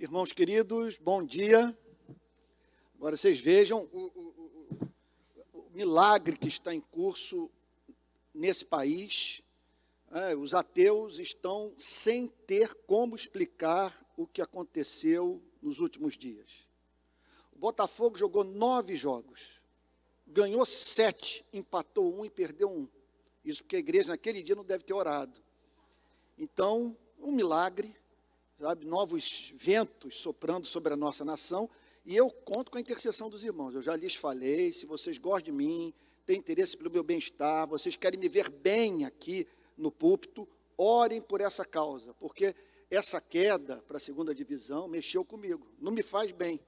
Irmãos queridos, bom dia. Agora vocês vejam o milagre que está em curso nesse país. Os ateus estão sem ter como explicar o que aconteceu nos últimos dias. O Botafogo jogou 9 jogos, ganhou 7, empatou 1 e perdeu 1. Isso porque a igreja naquele dia não deve ter orado. Então, um milagre, sabe, novos ventos soprando sobre a nossa nação, e eu conto com a intercessão dos irmãos. Eu já lhes falei, se vocês gostam de mim, têm interesse pelo meu bem-estar, vocês querem me ver bem aqui no púlpito, orem por essa causa, porque essa queda para a segunda divisão mexeu comigo, não me faz bem.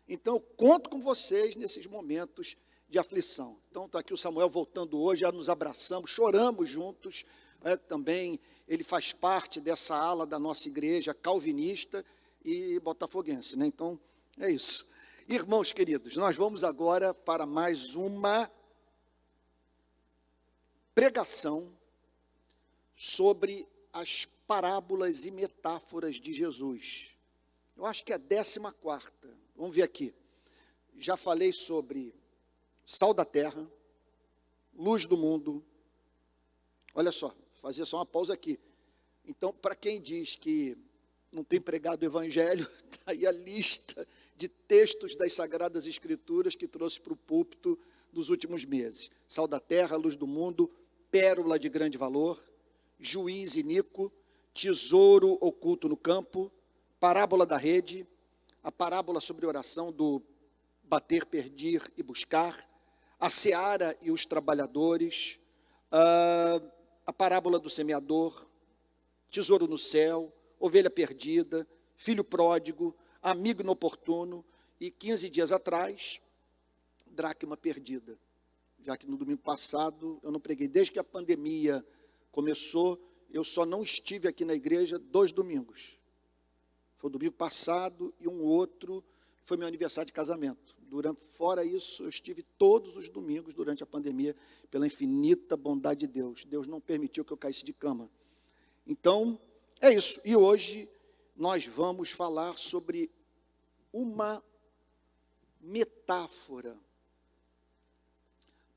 Então, eu conto com vocês nesses momentos de aflição. Então, está aqui o Samuel voltando hoje, já nos abraçamos, choramos juntos. Também ele faz parte dessa ala da nossa igreja calvinista e botafoguense, né? Então, é isso. Irmãos queridos, nós vamos agora para mais uma pregação sobre as parábolas e metáforas de Jesus. Eu acho que é a 14ª. Vamos ver aqui. Já falei sobre sal da terra, luz do mundo. Olha só, fazer só uma pausa aqui. Então, para quem diz que não tem pregado o evangelho, está aí a lista de textos das Sagradas Escrituras que trouxe para o púlpito nos últimos meses. Sal da terra, luz do mundo, pérola de grande valor, juiz iníquo, tesouro oculto no campo, parábola da rede, a parábola sobre oração do bater, perdir e buscar, a seara e os trabalhadores, a parábola do semeador, tesouro no céu, ovelha perdida, filho pródigo, amigo inoportuno e 15 dias atrás, dracma perdida. Já que no domingo passado eu não preguei, desde que a pandemia começou, eu só não estive aqui na igreja 2 domingos. Foi o domingo passado e um outro, foi meu aniversário de casamento. Fora isso, eu estive todos os domingos durante a pandemia, pela infinita bondade de Deus. Deus não permitiu que eu caísse de cama. Então, é isso. E hoje nós vamos falar sobre uma metáfora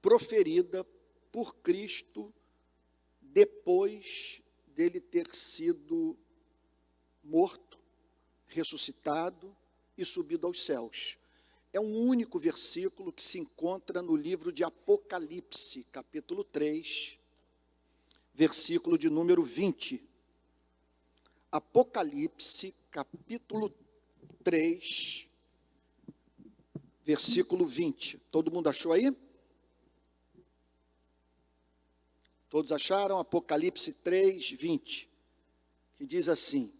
proferida por Cristo depois dele ter sido morto, ressuscitado e subido aos céus. É um único versículo que se encontra no livro de Apocalipse, capítulo 3, versículo de número 20. Apocalipse, capítulo 3, versículo 20. Todo mundo achou aí? Todos acharam? Apocalipse 3, 20. Que diz assim: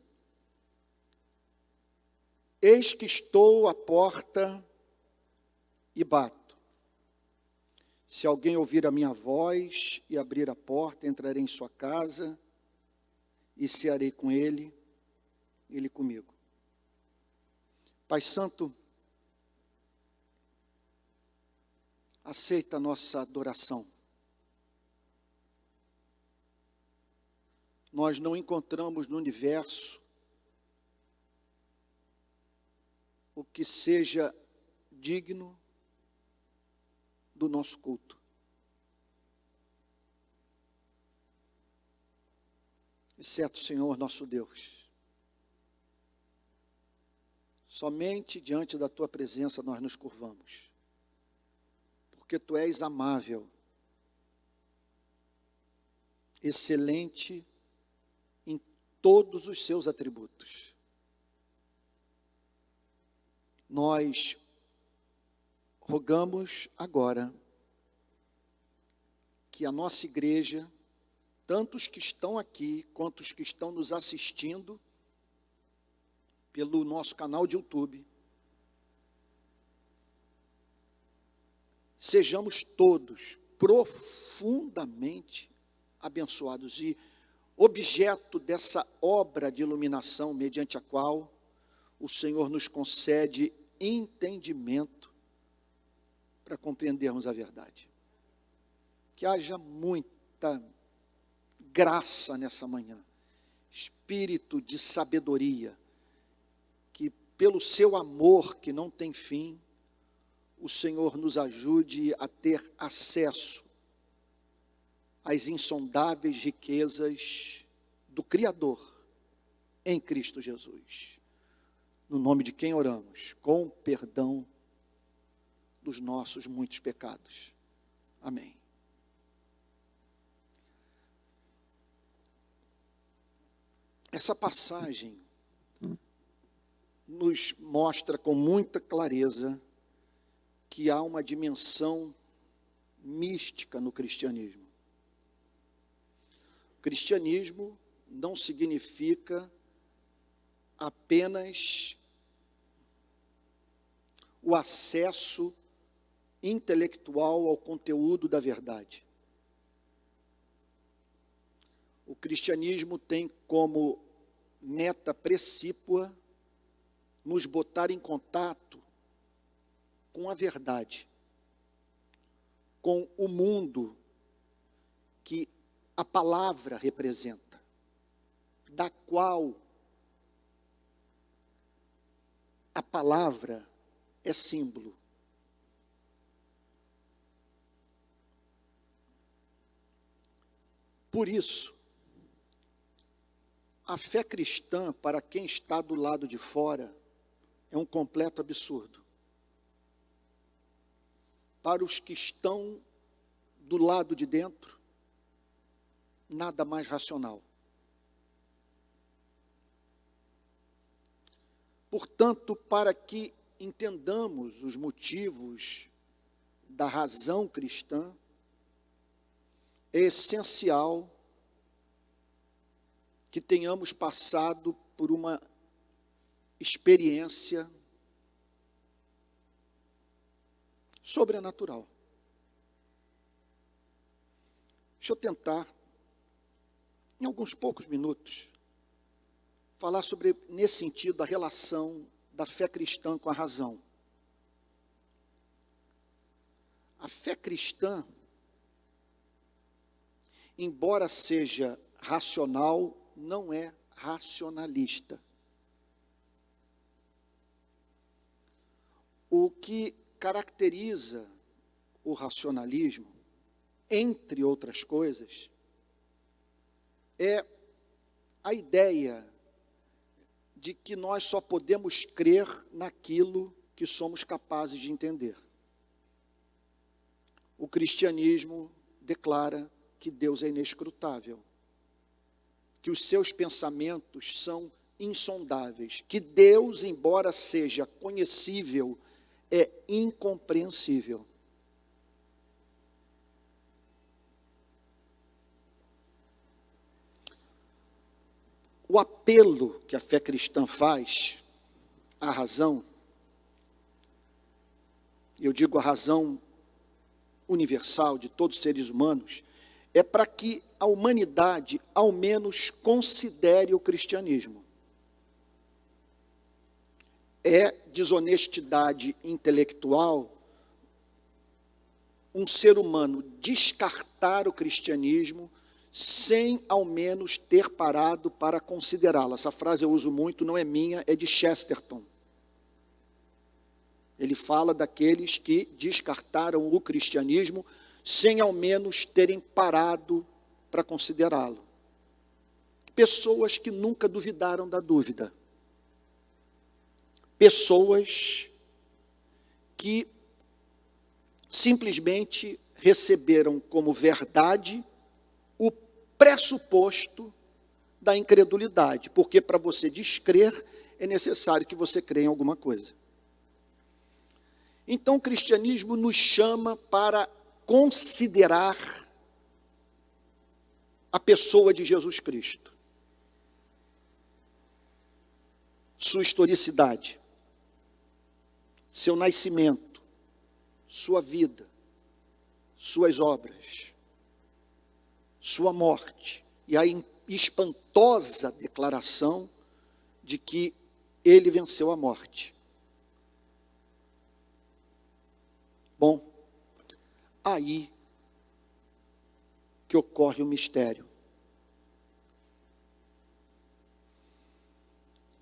eis que estou à porta e bato. Se alguém ouvir a minha voz e abrir a porta, entrarei em sua casa e cearei com ele, ele comigo. Pai Santo, aceita a nossa adoração. Nós não encontramos no universo o que seja digno do nosso culto. Exceto o Senhor nosso Deus. Somente diante da Tua presença nós nos curvamos. Porque Tu és amável, excelente em todos os seus atributos. Nós rogamos agora que a nossa igreja, tanto os que estão aqui, quanto os que estão nos assistindo pelo nosso canal de YouTube, sejamos todos profundamente abençoados e objeto dessa obra de iluminação mediante a qual o Senhor nos concede entendimento para compreendermos a verdade. Que haja muita graça nessa manhã, espírito de sabedoria, que pelo seu amor que não tem fim, o Senhor nos ajude a ter acesso às insondáveis riquezas do Criador em Cristo Jesus. No nome de quem oramos, com perdão dos nossos muitos pecados. Amém. Essa passagem nos mostra com muita clareza que há uma dimensão mística no cristianismo. O cristianismo não significa apenas o acesso intelectual ao conteúdo da verdade. O cristianismo tem como meta precípua nos botar em contato com a verdade, com o mundo que a palavra representa, da qual a palavra é símbolo. Por isso, a fé cristã, para quem está do lado de fora, é um completo absurdo. Para os que estão do lado de dentro, nada mais racional. Portanto, para que entendamos os motivos da razão cristã, é essencial que tenhamos passado por uma experiência sobrenatural. Deixa eu tentar, em alguns poucos minutos, falar sobre, nesse sentido, a relação da fé cristã com a razão. A fé cristã, embora seja racional, não é racionalista. O que caracteriza o racionalismo, entre outras coisas, é a ideia de que nós só podemos crer naquilo que somos capazes de entender. O cristianismo declara que Deus é inescrutável, que os seus pensamentos são insondáveis, que Deus, embora seja conhecível, é incompreensível. O apelo que a fé cristã faz à razão, eu digo a razão universal de todos os seres humanos, é para que a humanidade, ao menos, considere o cristianismo. É desonestidade intelectual um ser humano descartar o cristianismo sem, ao menos, ter parado para considerá-lo. Essa frase eu uso muito, não é minha, é de Chesterton. Ele fala daqueles que descartaram o cristianismo sem, ao menos, terem parado para considerá-lo. Pessoas que nunca duvidaram da dúvida. Pessoas que simplesmente receberam como verdade o pressuposto da incredulidade, porque para você descrer é necessário que você creia em alguma coisa. Então o cristianismo nos chama para considerar a pessoa de Jesus Cristo, sua historicidade, seu nascimento, sua vida, suas obras, sua morte, e a espantosa declaração de que ele venceu a morte. Bom, aí que ocorre o mistério.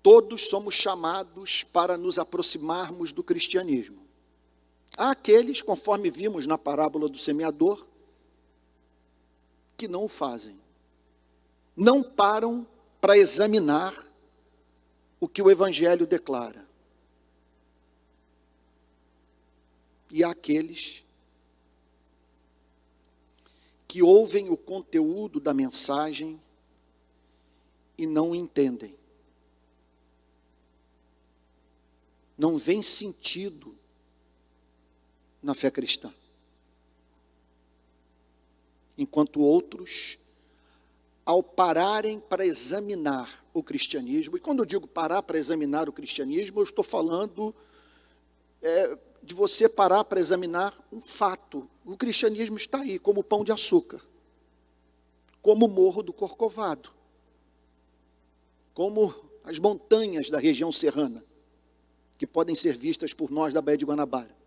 todos somos chamados para nos aproximarmos do cristianismo. Há aqueles, conforme vimos na parábola do semeador, que não o fazem. Não param para examinar o que o Evangelho declara. E há aqueles que ouvem o conteúdo da mensagem e não entendem. Não vêem sentido na fé cristã. Enquanto outros, ao pararem para examinar o cristianismo, e quando eu digo parar para examinar o cristianismo, eu estou falando de você parar para examinar um fato. O cristianismo está aí, como o pão de açúcar, como o morro do Corcovado, como as montanhas da região serrana, que podem ser vistas por nós da Baía de Guanabara.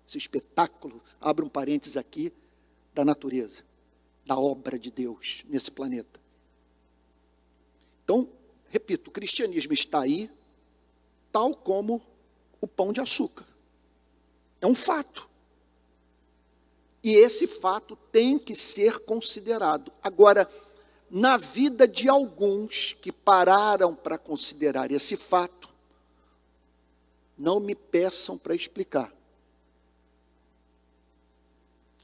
Esse espetáculo, abre um parênteses aqui, da natureza, da obra de Deus nesse planeta. Então, repito, o cristianismo está aí, tal como o pão de açúcar. É um fato. E esse fato tem que ser considerado. Agora, na vida de alguns que pararam para considerar esse fato, não me peçam para explicar.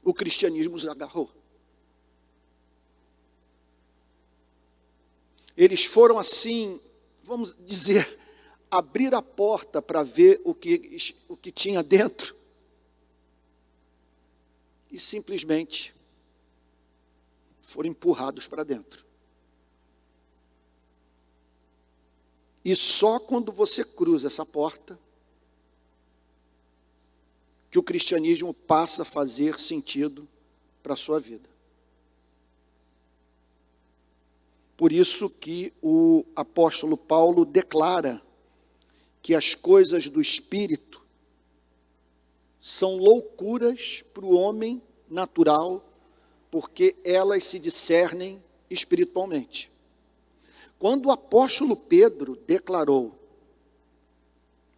O cristianismo os agarrou. Eles foram assim, vamos dizer, abrir a porta para ver o que tinha dentro. E simplesmente foram empurrados para dentro. E só quando você cruza essa porta, que o cristianismo passa a fazer sentido para a sua vida. Por isso que o apóstolo Paulo declara que as coisas do Espírito são loucuras para o homem natural, porque elas se discernem espiritualmente. Quando o apóstolo Pedro declarou: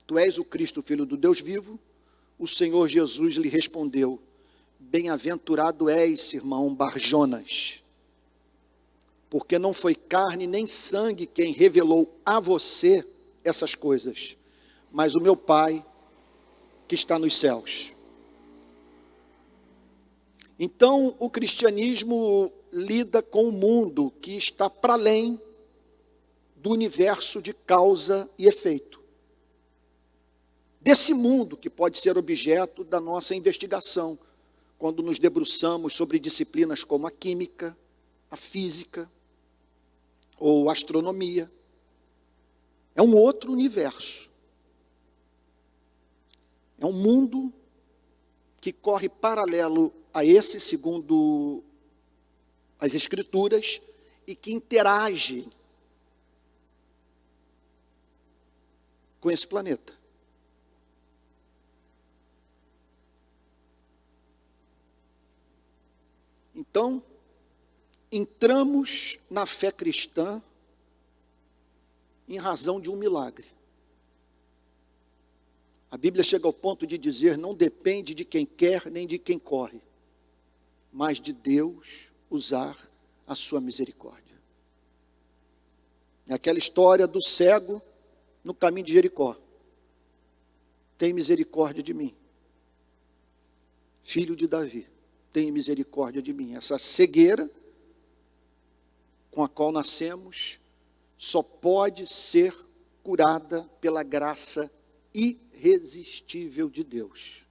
Tu és o Cristo, Filho do Deus vivo, o Senhor Jesus lhe respondeu: Bem-aventurado és, irmão Barjonas, porque não foi carne nem sangue quem revelou a você essas coisas, mas o meu Pai que está nos céus. Então, o cristianismo lida com um mundo que está para além do universo de causa e efeito. Desse mundo que pode ser objeto da nossa investigação, quando nos debruçamos sobre disciplinas como a química, a física ou a astronomia. É um outro universo. É um mundo que corre paralelo a esse, segundo as Escrituras, e que interage com esse planeta. Então, entramos na fé cristã em razão de um milagre. A Bíblia chega ao ponto de dizer: não depende de quem quer nem de quem corre, mas de Deus usar a sua misericórdia. É aquela história do cego no caminho de Jericó. Tem misericórdia de mim, filho de Davi, tem misericórdia de mim. Essa cegueira com a qual nascemos só pode ser curada pela graça irresistível de Deus.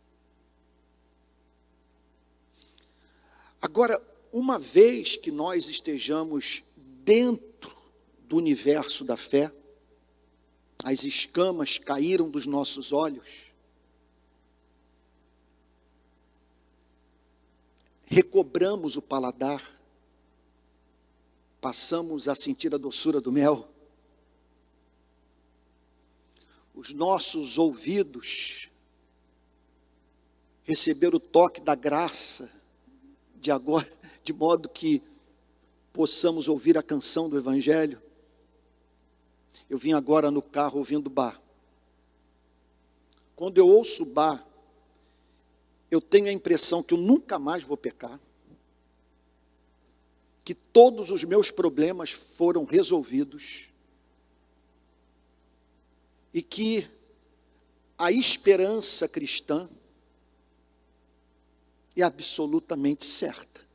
Agora, uma vez que nós estejamos dentro do universo da fé, as escamas caíram dos nossos olhos, recobramos o paladar, passamos a sentir a doçura do mel, os nossos ouvidos receberam o toque da graça de agora, de modo que possamos ouvir a canção do Evangelho. Eu vim agora no carro ouvindo Bach. Quando eu ouço Bach, eu tenho a impressão que eu nunca mais vou pecar, que todos os meus problemas foram resolvidos e que a esperança cristã é absolutamente certa.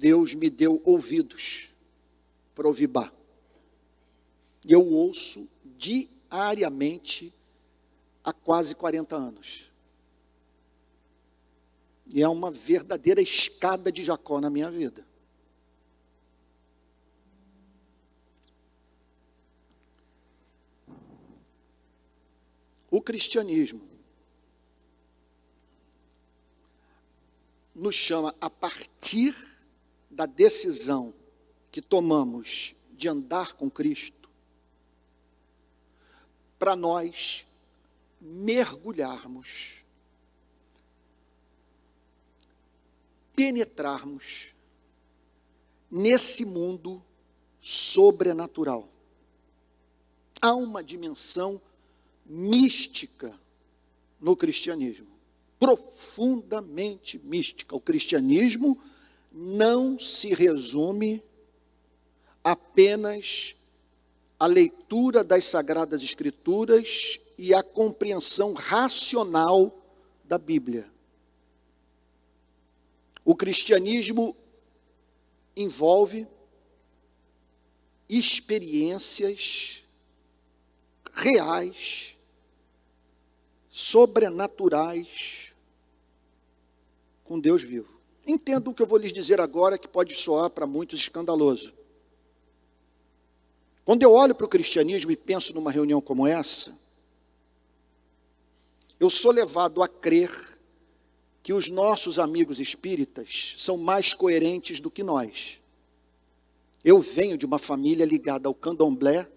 Deus me deu ouvidos para ouvir Bach. E eu ouço diariamente há quase 40 anos. E é uma verdadeira escada de Jacó na minha vida. O cristianismo nos chama, a partir da decisão que tomamos de andar com Cristo, para nós mergulharmos, penetrarmos nesse mundo sobrenatural. Há uma dimensão mística no cristianismo, profundamente mística. O cristianismo não se resume apenas à leitura das Sagradas Escrituras e à compreensão racional da Bíblia. O cristianismo envolve experiências reais, sobrenaturais, com Deus vivo. Entenda o que eu vou lhes dizer agora, que pode soar para muitos escandaloso. Quando eu olho para o cristianismo e penso numa reunião como essa, eu sou levado a crer que os nossos amigos espíritas são mais coerentes do que nós. Eu venho de uma família ligada ao candomblé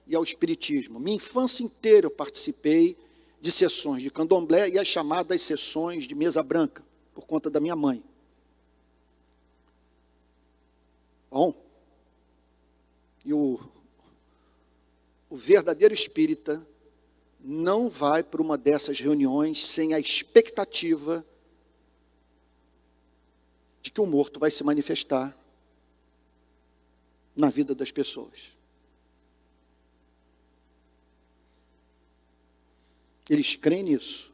e ao espiritismo. Minha infância inteira eu participei de sessões de candomblé e as chamadas sessões de mesa branca, por conta da minha mãe. Bom, e o verdadeiro espírita não vai para uma dessas reuniões sem a expectativa de que o morto vai se manifestar na vida das pessoas. Eles creem nisso.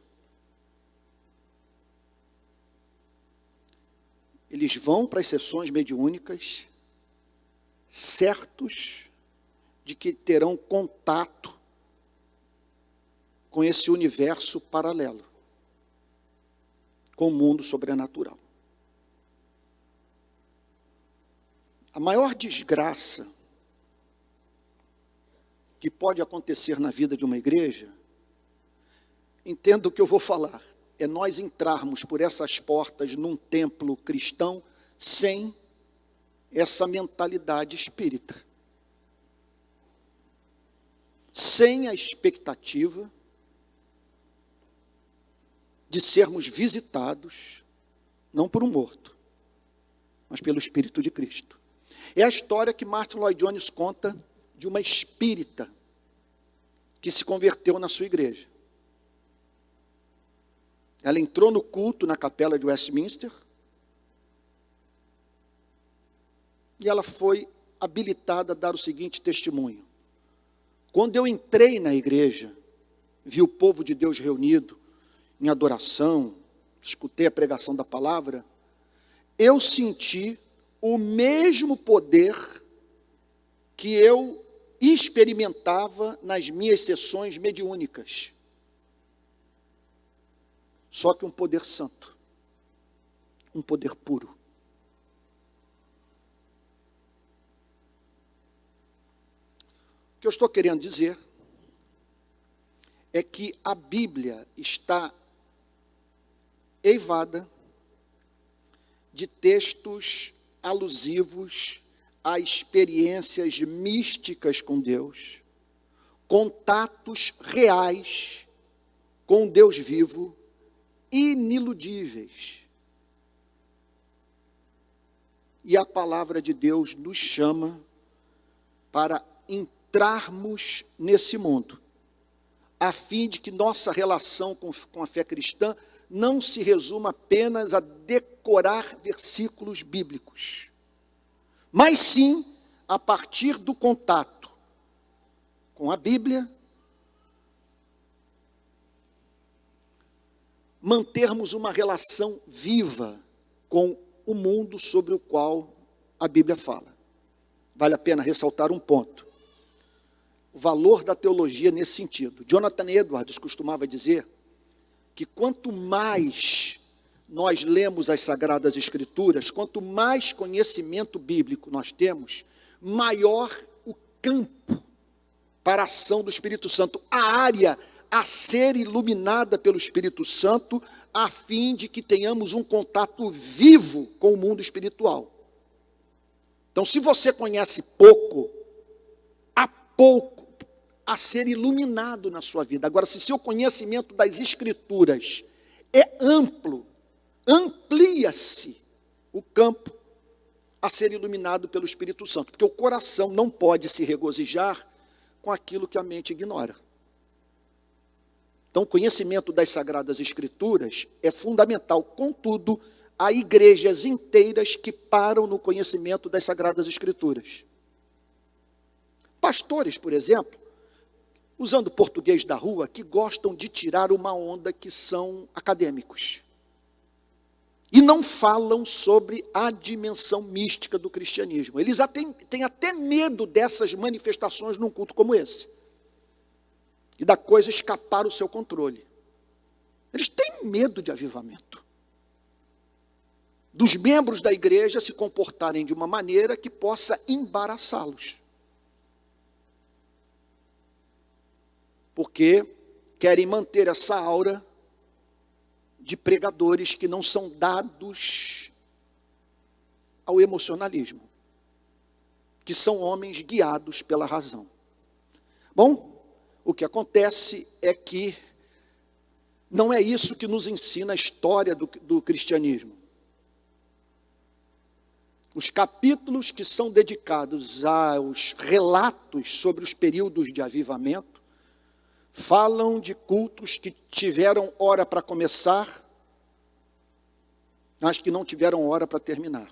Eles vão para as sessões mediúnicas certos de que terão contato com esse universo paralelo, com o mundo sobrenatural. A maior desgraça que pode acontecer na vida de uma igreja, entenda o que eu vou falar, é nós entrarmos por essas portas num templo cristão sem essa mentalidade espírita. Sem a expectativa de sermos visitados, não por um morto, mas pelo Espírito de Cristo. É a história que Martin Lloyd Jones conta de uma espírita que se converteu na sua igreja. Ela entrou no culto na capela de Westminster e ela foi habilitada a dar o seguinte testemunho: quando eu entrei na igreja, vi o povo de Deus reunido em adoração, escutei a pregação da palavra, eu senti o mesmo poder que eu experimentava nas minhas sessões mediúnicas. Só que um poder santo, um poder puro. O que eu estou querendo dizer é que a Bíblia está eivada de textos alusivos a experiências místicas com Deus, contatos reais com Deus vivo, iniludíveis. E a palavra de Deus nos chama para entrarmos nesse mundo, a fim de que nossa relação com a fé cristã não se resuma apenas a decorar versículos bíblicos, mas sim, a partir do contato com a Bíblia, mantermos uma relação viva com o mundo sobre o qual a Bíblia fala. Vale a pena ressaltar um ponto. O valor da teologia nesse sentido. Jonathan Edwards costumava dizer que quanto mais nós lemos as Sagradas Escrituras, quanto mais conhecimento bíblico nós temos, maior o campo para a ação do Espírito Santo, a área a ser iluminada pelo Espírito Santo, a fim de que tenhamos um contato vivo com o mundo espiritual. Então, se você conhece pouco, há pouco a ser iluminado na sua vida. Agora, se seu conhecimento das Escrituras é amplo, amplia-se o campo a ser iluminado pelo Espírito Santo, porque o coração não pode se regozijar com aquilo que a mente ignora. Então, o conhecimento das Sagradas Escrituras é fundamental. Contudo, há igrejas inteiras que param no conhecimento das Sagradas Escrituras. Pastores, por exemplo, usando português da rua, que gostam de tirar uma onda que são acadêmicos. E não falam sobre a dimensão mística do cristianismo. Eles têm até medo dessas manifestações num culto como esse. E da coisa escapar o seu controle. Eles têm medo de avivamento. Dos membros da igreja se comportarem de uma maneira que possa embaraçá-los. Porque querem manter essa aura de pregadores que não são dados ao emocionalismo, que são homens guiados pela razão. Bom, o que acontece é que não é isso que nos ensina a história do cristianismo. Os capítulos que são dedicados aos relatos sobre os períodos de avivamento falam de cultos que tiveram hora para começar, mas que não tiveram hora para terminar.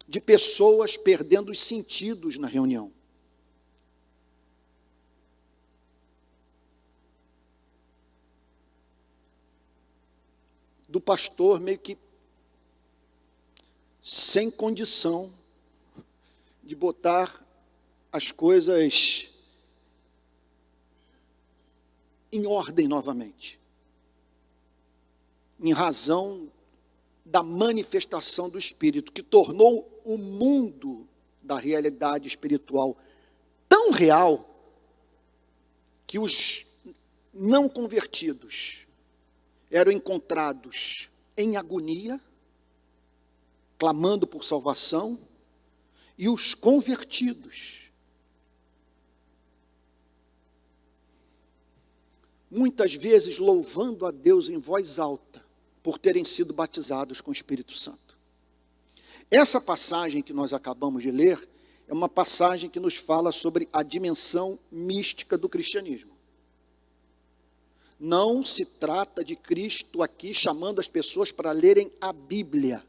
De pessoas perdendo os sentidos na reunião. Do pastor meio que sem condição de botar as coisas em ordem novamente, em razão da manifestação do Espírito, que tornou o mundo da realidade espiritual tão real, que os não convertidos eram encontrados em agonia, clamando por salvação, e os convertidos, muitas vezes louvando a Deus em voz alta, por terem sido batizados com o Espírito Santo. Essa passagem que nós acabamos de ler, é uma passagem que nos fala sobre a dimensão mística do cristianismo. Não se trata de Cristo aqui chamando as pessoas para lerem a Bíblia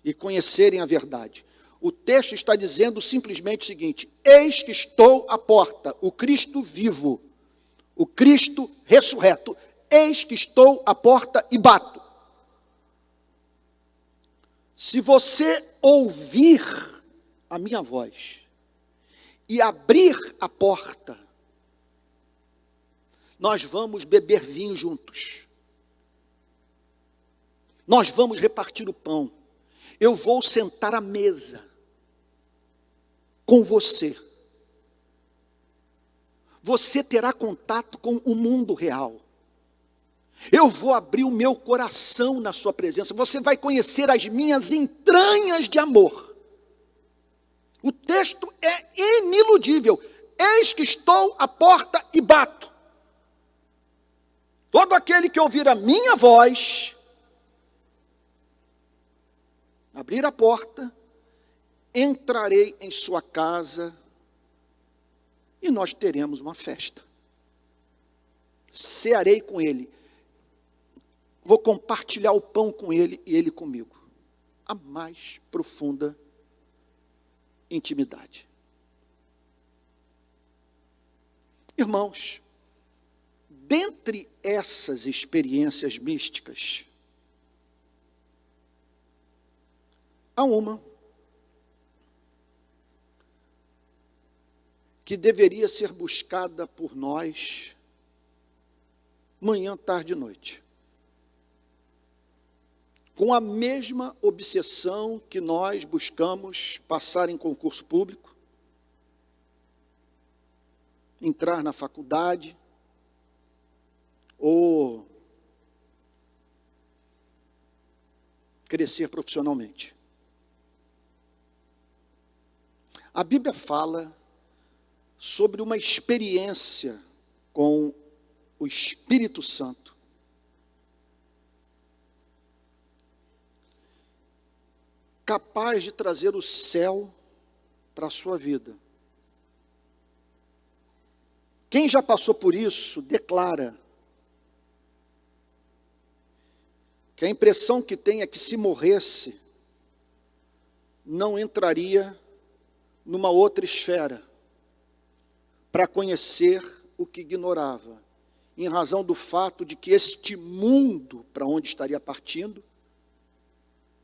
e conhecerem a verdade. O texto está dizendo simplesmente o seguinte: eis que estou à porta, o Cristo vivo, o Cristo ressurreto, eis que estou à porta e bato. Se você ouvir a minha voz e abrir a porta, nós vamos beber vinho juntos. Nós vamos repartir o pão. Eu vou sentar à mesa com você. Você terá contato com o mundo real. Eu vou abrir o meu coração na sua presença. Você vai conhecer as minhas entranhas de amor. O texto é iniludível. Eis que estou à porta e bato. Todo aquele que ouvir a minha voz, abrir a porta, entrarei em sua casa e nós teremos uma festa. Cearei com ele. Vou compartilhar o pão com ele e ele comigo. A mais profunda intimidade. Irmãos, dentre essas experiências místicas, há uma que deveria ser buscada por nós manhã, tarde e noite. Com a mesma obsessão que nós buscamos passar em concurso público, entrar na faculdade, ou crescer profissionalmente. A Bíblia fala sobre uma experiência com o Espírito Santo, capaz de trazer o céu para a sua vida. Quem já passou por isso, declara que a impressão que tem é que se morresse, não entraria numa outra esfera para conhecer o que ignorava, em razão do fato de que este mundo para onde estaria partindo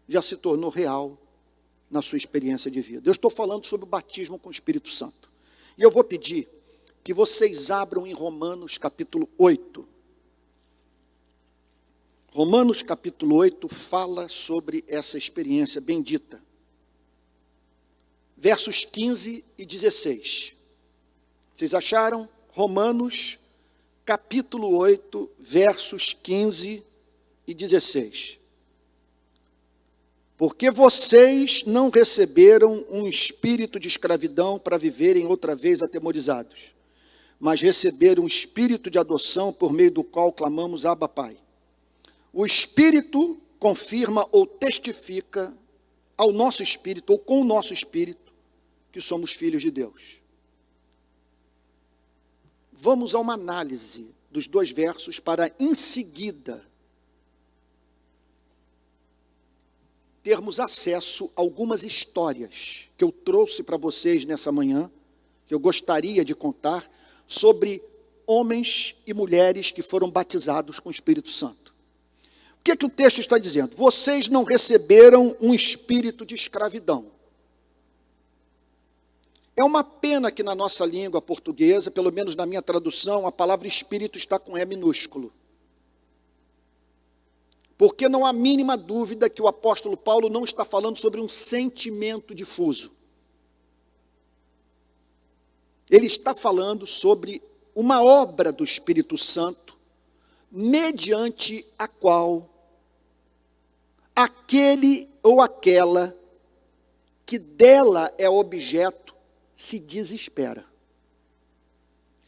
já se tornou real na sua experiência de vida. Eu estou falando sobre o batismo com o Espírito Santo. E eu vou pedir que vocês abram em Romanos capítulo 8. Romanos capítulo 8 fala sobre essa experiência bendita. Versos 15 e 16. Vocês acharam? Romanos capítulo 8, versos 15 e 16. Porque vocês não receberam um espírito de escravidão para viverem outra vez atemorizados, mas receberam um espírito de adoção por meio do qual clamamos Abba, Pai. O Espírito confirma ou testifica ao nosso espírito, ou com o nosso espírito, que somos filhos de Deus. Vamos a uma análise dos dois versos para, em seguida, termos acesso a algumas histórias que eu trouxe para vocês nessa manhã, que eu gostaria de contar, sobre homens e mulheres que foram batizados com o Espírito Santo. O que o texto está dizendo? Vocês não receberam um espírito de escravidão. É uma pena que na nossa língua portuguesa, pelo menos na minha tradução, a palavra espírito está com E minúsculo. Porque não há mínima dúvida que o apóstolo Paulo não está falando sobre um sentimento difuso. Ele está falando sobre uma obra do Espírito Santo, mediante a qual aquele ou aquela que dela é objeto se desespera.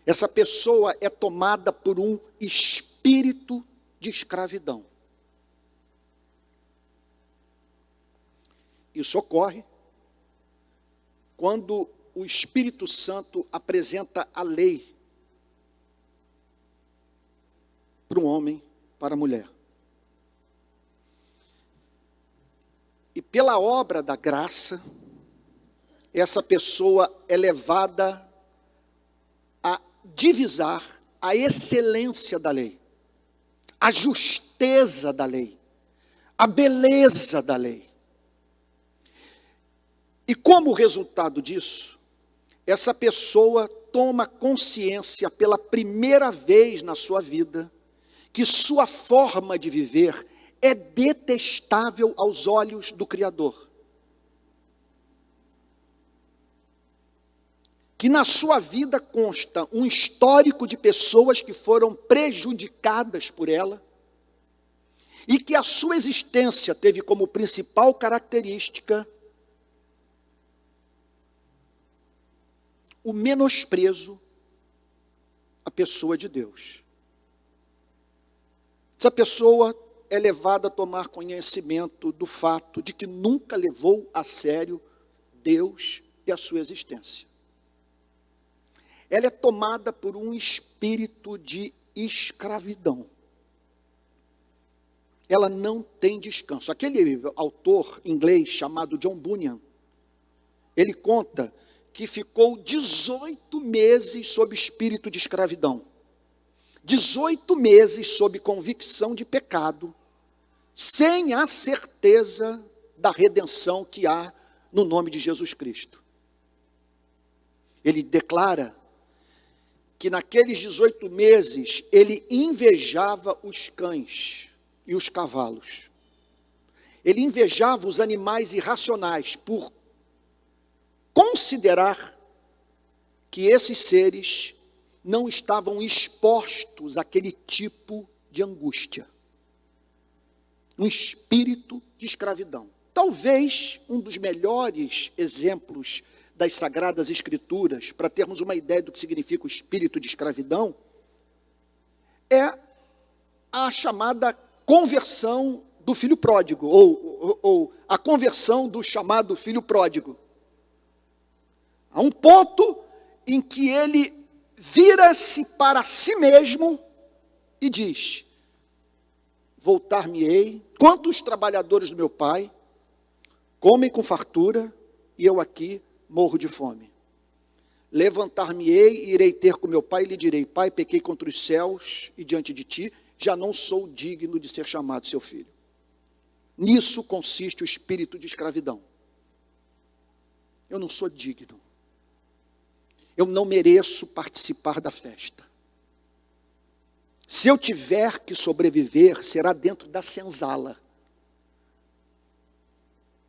Essa pessoa é tomada por um espírito de escravidão. Isso ocorre quando o Espírito Santo apresenta a lei para um homem, para a mulher. E pela obra da graça, essa pessoa é levada a divisar a excelência da lei, a justeza da lei, a beleza da lei. E como resultado disso, essa pessoa toma consciência pela primeira vez na sua vida que sua forma de viver é detestável aos olhos do Criador. Que na sua vida consta um histórico de pessoas que foram prejudicadas por ela e que a sua existência teve como principal característica o menosprezo à pessoa de Deus. Essa pessoa é levada a tomar conhecimento do fato de que nunca levou a sério Deus e a sua existência. Ela é tomada por um espírito de escravidão. Ela não tem descanso. Aquele autor inglês chamado John Bunyan, ele conta que ficou 18 meses sob espírito de escravidão. 18 meses sob convicção de pecado, sem a certeza da redenção que há no nome de Jesus Cristo. Ele declara que naqueles 18 meses ele invejava os cães e os cavalos. Ele invejava os animais irracionais por considerar que esses seres não estavam expostos àquele tipo de angústia. Um espírito de escravidão. Talvez um dos melhores exemplos das Sagradas Escrituras, para termos uma ideia do que significa o espírito de escravidão, é a chamada conversão do filho pródigo, ou a conversão do chamado filho pródigo. Há um ponto em que ele vira-se para si mesmo e diz: voltar-me-ei, quantos trabalhadores do meu pai comem com fartura e eu aqui morro de fome. Levantar-me-ei e irei ter com meu pai e lhe direi: pai, pequei contra os céus e diante de ti, já não sou digno de ser chamado seu filho. Nisso consiste o espírito de escravidão. Eu não sou digno. Eu não mereço participar da festa. Se eu tiver que sobreviver, será dentro da senzala,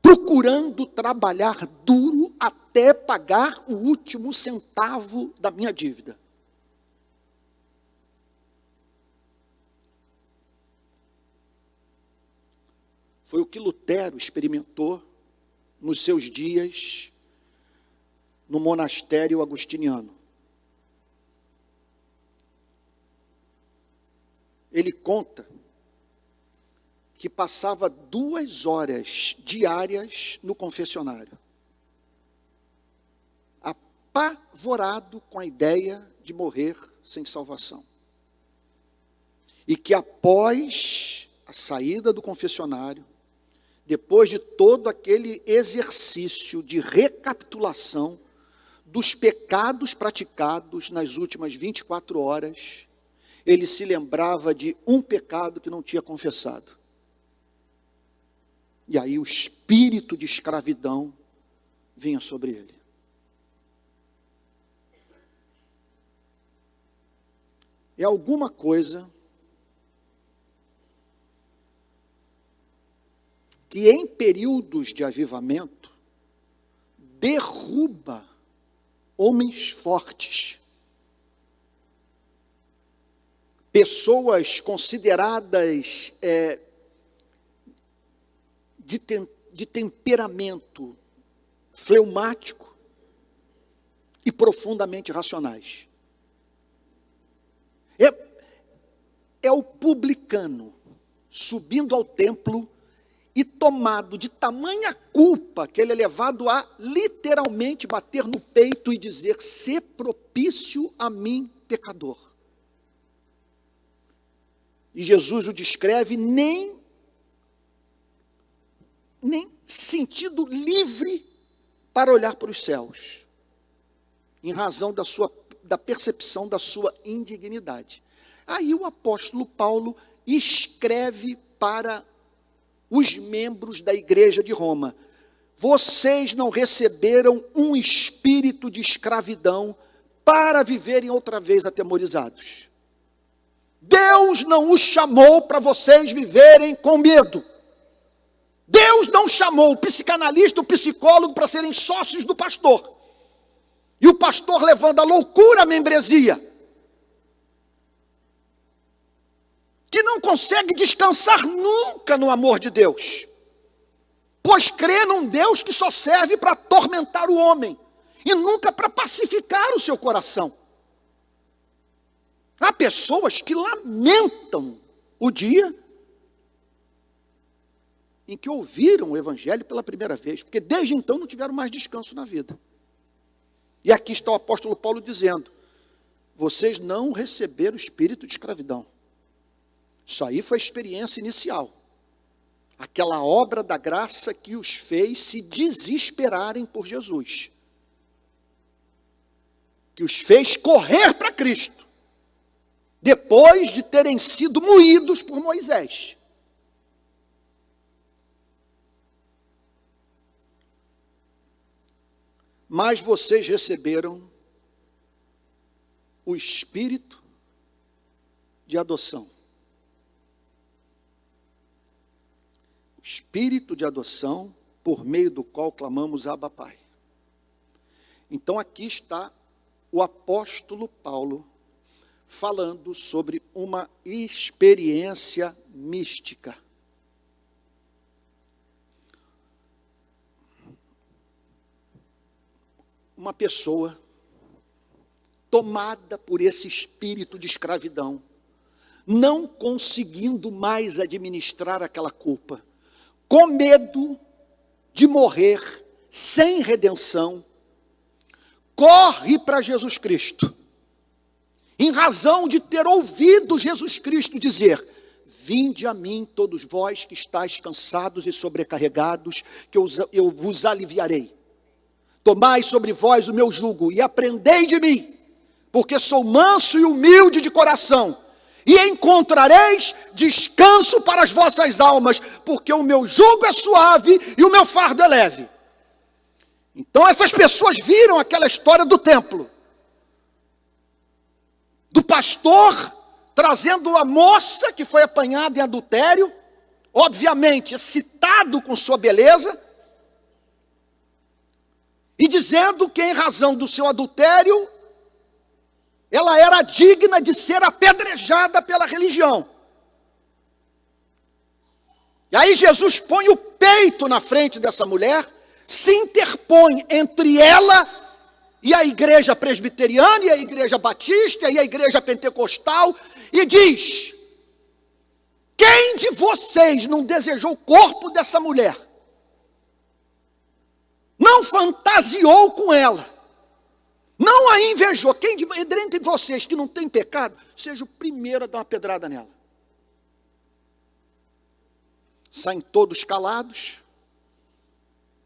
procurando trabalhar duro até pagar o último centavo da minha dívida. Foi o que Lutero experimentou nos seus dias no monastério agostiniano. Ele conta que passava 2 horas diárias no confessionário, apavorado com a ideia de morrer sem salvação. E que após a saída do confessionário, depois de todo aquele exercício de recapitulação dos pecados praticados nas últimas 24 horas, ele se lembrava de um pecado que não tinha confessado. E aí o espírito de escravidão vinha sobre ele. É alguma coisa que em períodos de avivamento derruba homens fortes, pessoas consideradas de temperamento fleumático e profundamente racionais. É o publicano subindo ao templo e tomado de tamanha culpa que ele é levado a literalmente bater no peito e dizer: "Sê propício a mim, pecador". E Jesus o descreve nem sentido livre para olhar para os céus, em razão da percepção da sua indignidade. Aí o apóstolo Paulo escreve para os membros da igreja de Roma: vocês não receberam um espírito de escravidão para viverem outra vez atemorizados. Deus não os chamou para vocês viverem com medo. Deus não chamou o psicanalista, o psicólogo para serem sócios do pastor. E o pastor levando à loucura a membresia, que não consegue descansar nunca no amor de Deus, pois crê num Deus que só serve para atormentar o homem, e nunca para pacificar o seu coração. Há pessoas que lamentam o dia em que ouviram o Evangelho pela primeira vez, porque desde então não tiveram mais descanso na vida. E aqui está o apóstolo Paulo dizendo: vocês não receberam o espírito de escravidão. Isso aí foi a experiência inicial. Aquela obra da graça que os fez se desesperarem por Jesus. Que os fez correr para Cristo. Depois de terem sido moídos por Moisés. Mas vocês receberam o espírito de adoção. O espírito de adoção, por meio do qual clamamos Abba, Pai. Então aqui está o apóstolo Paulo falando sobre uma experiência mística. Uma pessoa tomada por esse espírito de escravidão, não conseguindo mais administrar aquela culpa, com medo de morrer sem redenção, corre para Jesus Cristo, em razão de ter ouvido Jesus Cristo dizer: vinde a mim todos vós que estáis cansados e sobrecarregados, que eu vos aliviarei. Tomai sobre vós o meu jugo e aprendei de mim, porque sou manso e humilde de coração, e encontrareis descanso para as vossas almas, porque o meu jugo é suave e o meu fardo é leve. Então essas pessoas viram aquela história do templo, do pastor trazendo a moça que foi apanhada em adultério, obviamente excitado com sua beleza, e dizendo que em razão do seu adultério, ela era digna de ser apedrejada pela religião. E aí Jesus põe o peito na frente dessa mulher, se interpõe entre ela e a igreja presbiteriana, e a igreja batista, e a igreja pentecostal, e diz: quem de vocês não desejou o corpo dessa mulher? Não fantasiou com ela, não a invejou? Quem dentre vocês que não tem pecado, seja o primeiro a dar uma pedrada nela. Saem todos calados,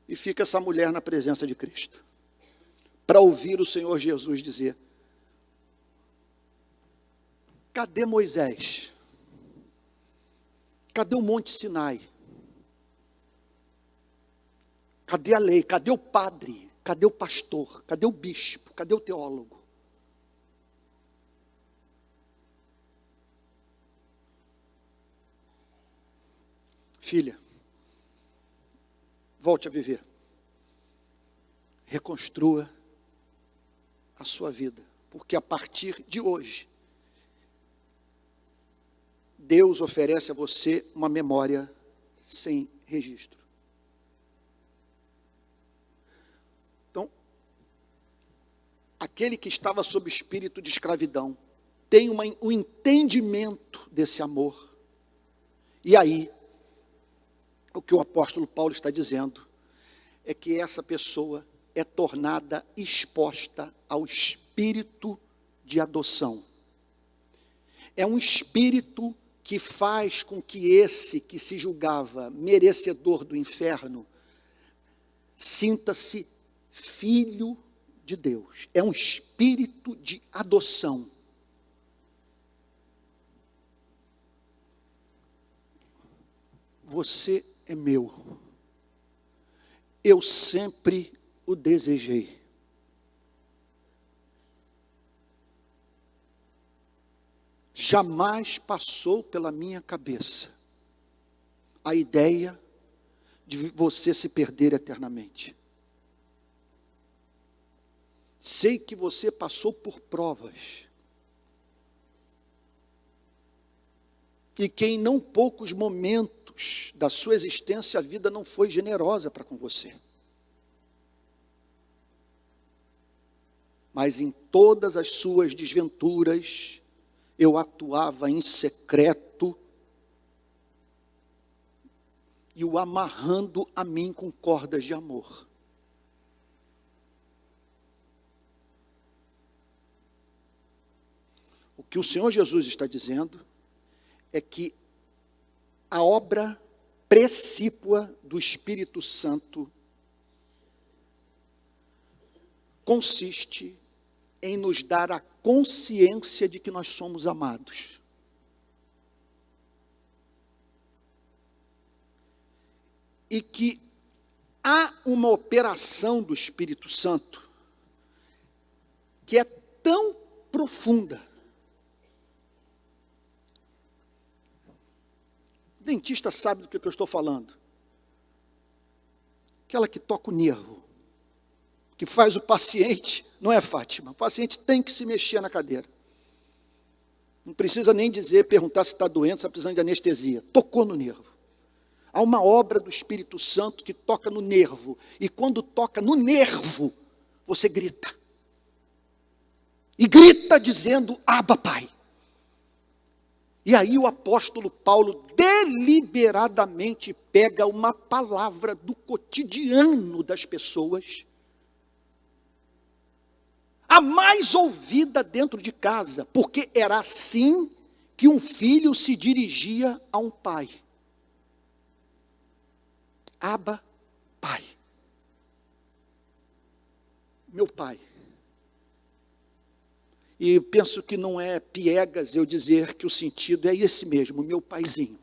e fica essa mulher na presença de Cristo, para ouvir o Senhor Jesus dizer: cadê Moisés? Cadê o Monte Sinai? Cadê a lei? Cadê o padre? Cadê o pastor? Cadê o bispo? Cadê o teólogo? Filha, volte a viver. Reconstrua a sua vida, porque a partir de hoje, Deus oferece a você uma memória sem registro. Então, aquele que estava sob o espírito de escravidão, tem um entendimento desse amor. E aí, o que o apóstolo Paulo está dizendo, é que essa pessoa é tornada exposta ao espírito de adoção. É um espírito que faz com que esse que se julgava merecedor do inferno, sinta-se filho de Deus. É um espírito de adoção. Você é meu. Eu sempre o desejei. Jamais passou pela minha cabeça a ideia de você se perder eternamente. Sei que você passou por provas, e que em não poucos momentos da sua existência a vida não foi generosa para com você. Mas em todas as suas desventuras, eu atuava em secreto, e o amarrando a mim com cordas de amor. O que o Senhor Jesus está dizendo é que a obra precípua do Espírito Santo consiste em nos dar a consciência de que nós somos amados. E que há uma operação do Espírito Santo que é tão profunda. O dentista sabe do que eu estou falando. Aquela que toca o nervo, que faz o paciente, não é, Fátima? O paciente tem que se mexer na cadeira. Não precisa nem perguntar se está doente, se está precisando de anestesia. Tocou no nervo. Há uma obra do Espírito Santo que toca no nervo. E quando toca no nervo, você grita. E grita dizendo, Abba, Pai. E aí o apóstolo Paulo deliberadamente pega uma palavra do cotidiano das pessoas, a mais ouvida dentro de casa, porque era assim que um filho se dirigia a um pai. Abba, Pai. Meu pai. E penso que não é piegas eu dizer que o sentido é esse mesmo, meu paizinho.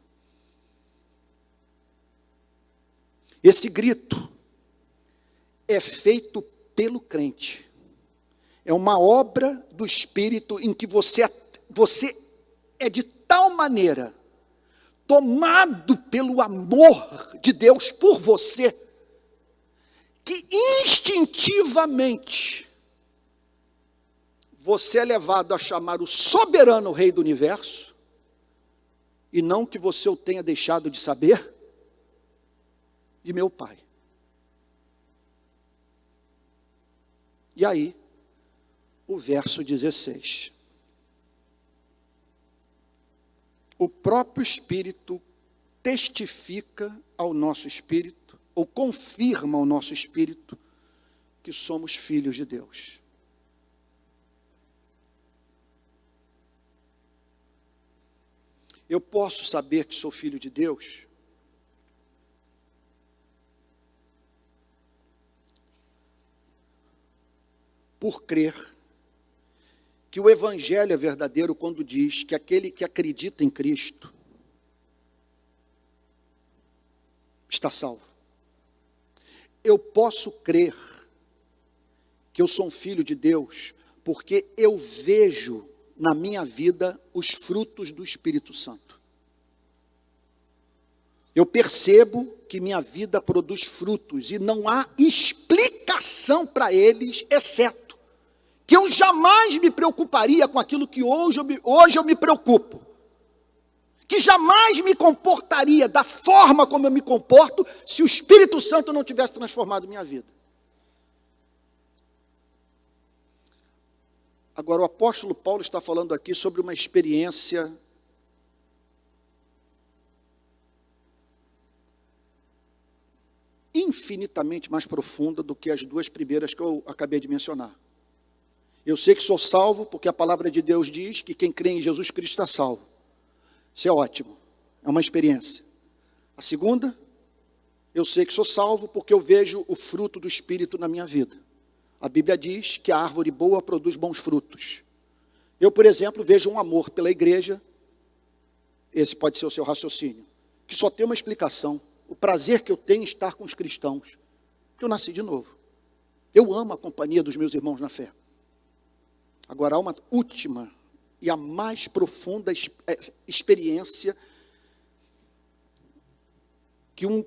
Esse grito é feito pelo crente. É uma obra do Espírito em que você é de tal maneira tomado pelo amor de Deus por você, que instintivamente você é levado a chamar o soberano Rei do Universo, e não que você o tenha deixado de saber, de meu Pai. E aí, o verso 16. O próprio Espírito testifica ao nosso espírito, ou confirma ao nosso espírito, que somos filhos de Deus. Eu posso saber que sou filho de Deus por crer que o Evangelho é verdadeiro quando diz que aquele que acredita em Cristo está salvo. Eu posso crer que eu sou um filho de Deus porque eu vejo na minha vida os frutos do Espírito Santo. Eu percebo que minha vida produz frutos e não há explicação para eles, exceto que eu jamais me preocuparia com aquilo que hoje eu me preocupo. Que jamais me comportaria da forma como eu me comporto se o Espírito Santo não tivesse transformado minha vida. Agora, o apóstolo Paulo está falando aqui sobre uma experiência infinitamente mais profunda do que as duas primeiras que eu acabei de mencionar. Eu sei que sou salvo porque a palavra de Deus diz que quem crê em Jesus Cristo está salvo. Isso é ótimo, é uma experiência. A segunda, eu sei que sou salvo porque eu vejo o fruto do Espírito na minha vida. A Bíblia diz que a árvore boa produz bons frutos. Eu, por exemplo, vejo um amor pela igreja, esse pode ser o seu raciocínio, que só tem uma explicação, o prazer que eu tenho em estar com os cristãos, que eu nasci de novo. Eu amo a companhia dos meus irmãos na fé. Agora, há uma última e a mais profunda experiência que um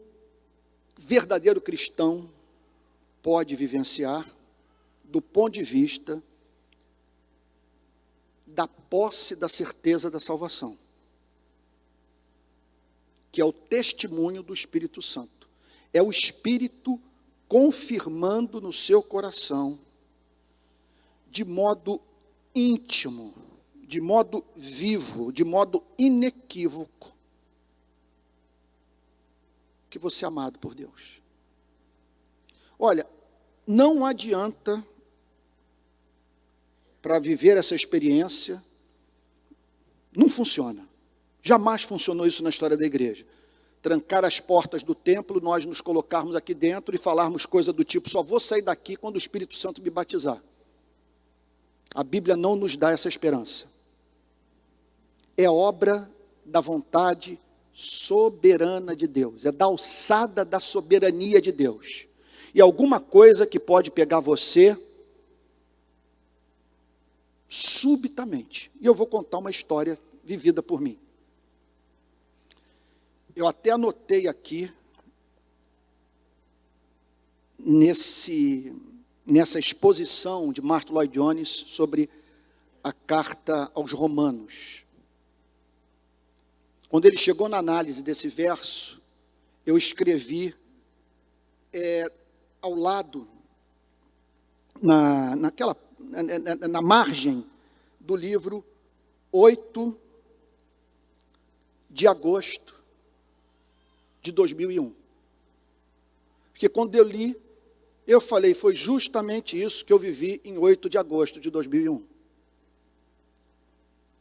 verdadeiro cristão pode vivenciar do ponto de vista da posse da certeza da salvação, que é o testemunho do Espírito Santo. É o Espírito confirmando no seu coração, de modo íntimo, de modo vivo, de modo inequívoco, porque você é amado por Deus. Olha, não adianta, para viver essa experiência, não funciona. Jamais funcionou isso na história da igreja. Trancar as portas do templo, nós nos colocarmos aqui dentro e falarmos coisa do tipo, só vou sair daqui quando o Espírito Santo me batizar. A Bíblia não nos dá essa esperança. É obra da vontade soberana de Deus, é da alçada da soberania de Deus. E alguma coisa que pode pegar você subitamente. E eu vou contar uma história vivida por mim. Eu até anotei aqui, nessa exposição de Martyn Lloyd-Jones sobre a carta aos Romanos. Quando ele chegou na análise desse verso, eu escrevi ao lado, na margem do livro, 8 de agosto de 2001. Porque quando eu li, eu falei, foi justamente isso que eu vivi em 8 de agosto de 2001.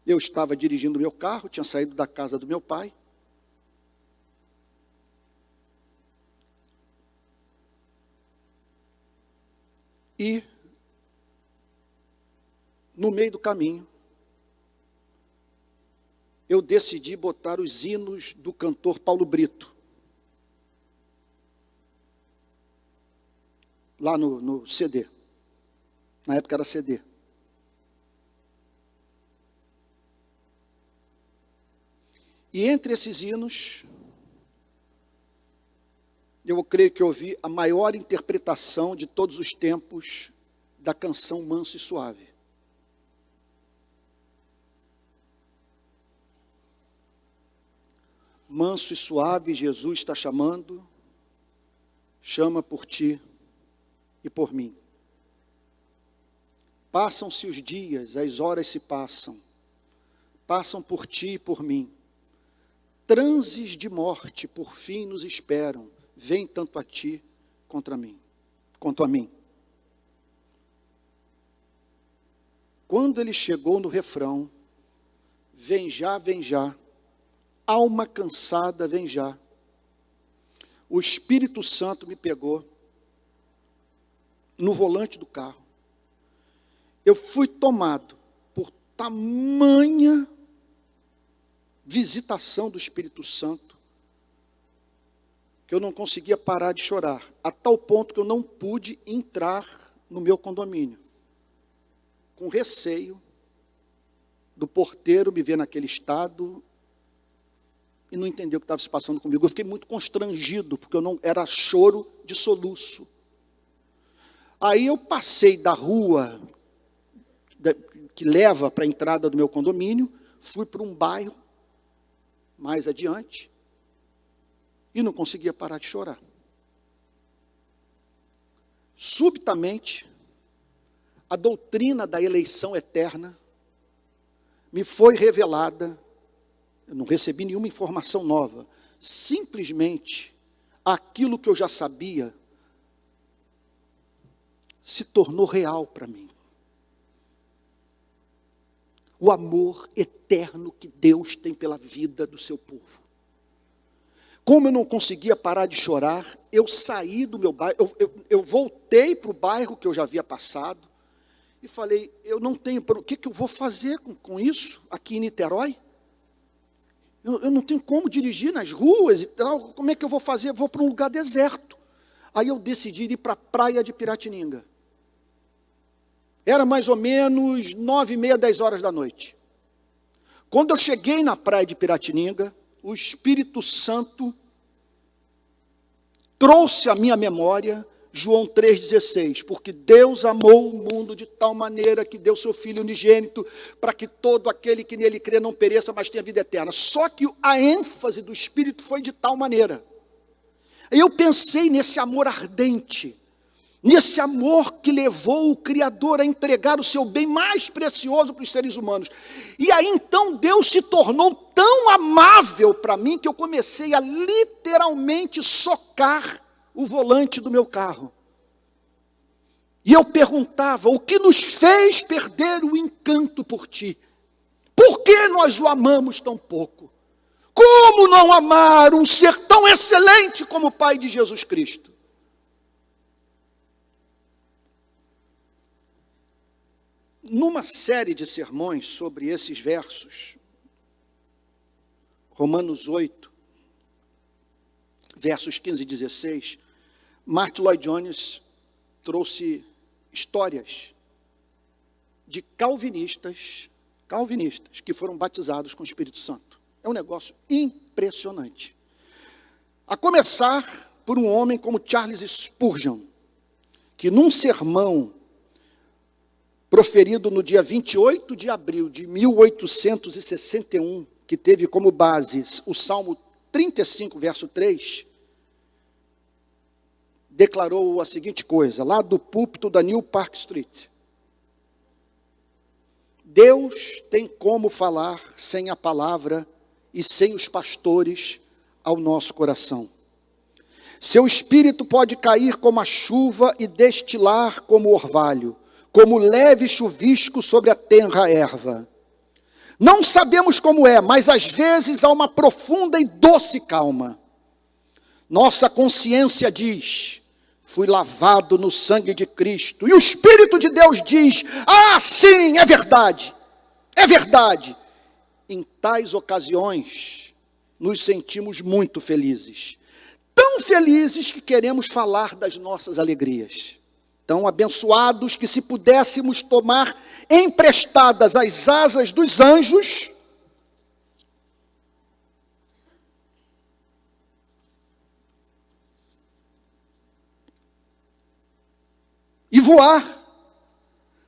Eu estava dirigindo meu carro, tinha saído da casa do meu pai. E, no meio do caminho, eu decidi botar os hinos do cantor Paulo Brito. Lá no CD. Na época era CD. E entre esses hinos, eu creio que eu ouvi a maior interpretação de todos os tempos da canção Manso e Suave. Manso e suave, Jesus está chamando, chama por ti e por mim. Passam-se os dias, as horas se passam, passam por ti e por mim. Transes de morte por fim nos esperam, vem tanto a ti quanto a mim. Quando ele chegou no refrão, vem já, alma cansada, vem já. O Espírito Santo me pegou no volante do carro. Eu fui tomado por tamanha visitação do Espírito Santo, que eu não conseguia parar de chorar, a tal ponto que eu não pude entrar no meu condomínio, com receio do porteiro me ver naquele estado e não entender o que estava se passando comigo. Eu fiquei muito constrangido, porque eu não era choro de soluço. Aí eu passei da rua que leva para a entrada do meu condomínio, fui para um bairro mais adiante e não conseguia parar de chorar. Subitamente, a doutrina da eleição eterna me foi revelada. Eu não recebi nenhuma informação nova. Simplesmente, aquilo que eu já sabia se tornou real para mim. O amor eterno que Deus tem pela vida do seu povo. Como eu não conseguia parar de chorar, eu saí do meu bairro, eu voltei para o bairro que eu já havia passado, e falei, eu não tenho, o que eu vou fazer com isso aqui em Niterói? Eu não tenho como dirigir nas ruas e tal, como é que eu vou fazer? Eu vou para um lugar deserto. Aí eu decidi ir para a praia de Piratininga. Era mais ou menos 9h30, 10 horas da noite. Quando eu cheguei na praia de Piratininga, o Espírito Santo trouxe à minha memória João 3,16, porque Deus amou o mundo de tal maneira que deu seu Filho unigênito, para que todo aquele que nele crê não pereça, mas tenha vida eterna. Só que a ênfase do Espírito foi de tal maneira. Eu pensei nesse amor ardente, nesse amor que levou o Criador a entregar o seu bem mais precioso para os seres humanos. E aí então Deus se tornou tão amável para mim que eu comecei a literalmente socar o volante do meu carro. E eu perguntava, o que nos fez perder o encanto por ti? Por que nós o amamos tão pouco? Como não amar um ser tão excelente como o Pai de Jesus Cristo? Numa série de sermões sobre esses versos, Romanos 8, versos 15 e 16, Martyn Lloyd-Jones trouxe histórias de calvinistas que foram batizados com o Espírito Santo. É um negócio impressionante. A começar por um homem como Charles Spurgeon, que num sermão proferido no dia 28 de abril de 1861, que teve como base o Salmo 35, verso 3, declarou a seguinte coisa, lá do púlpito da New Park Street: Deus tem como falar sem a palavra e sem os pastores ao nosso coração. Seu espírito pode cair como a chuva e destilar como o orvalho, como leve chuvisco sobre a tenra erva. Não sabemos como é, mas às vezes há uma profunda e doce calma. Nossa consciência diz: fui lavado no sangue de Cristo. E o Espírito de Deus diz: ah, sim, é verdade. É verdade. Em tais ocasiões, nos sentimos muito felizes. Tão felizes que queremos falar das nossas alegrias. Tão abençoados que, se pudéssemos tomar emprestadas as asas dos anjos, e voar,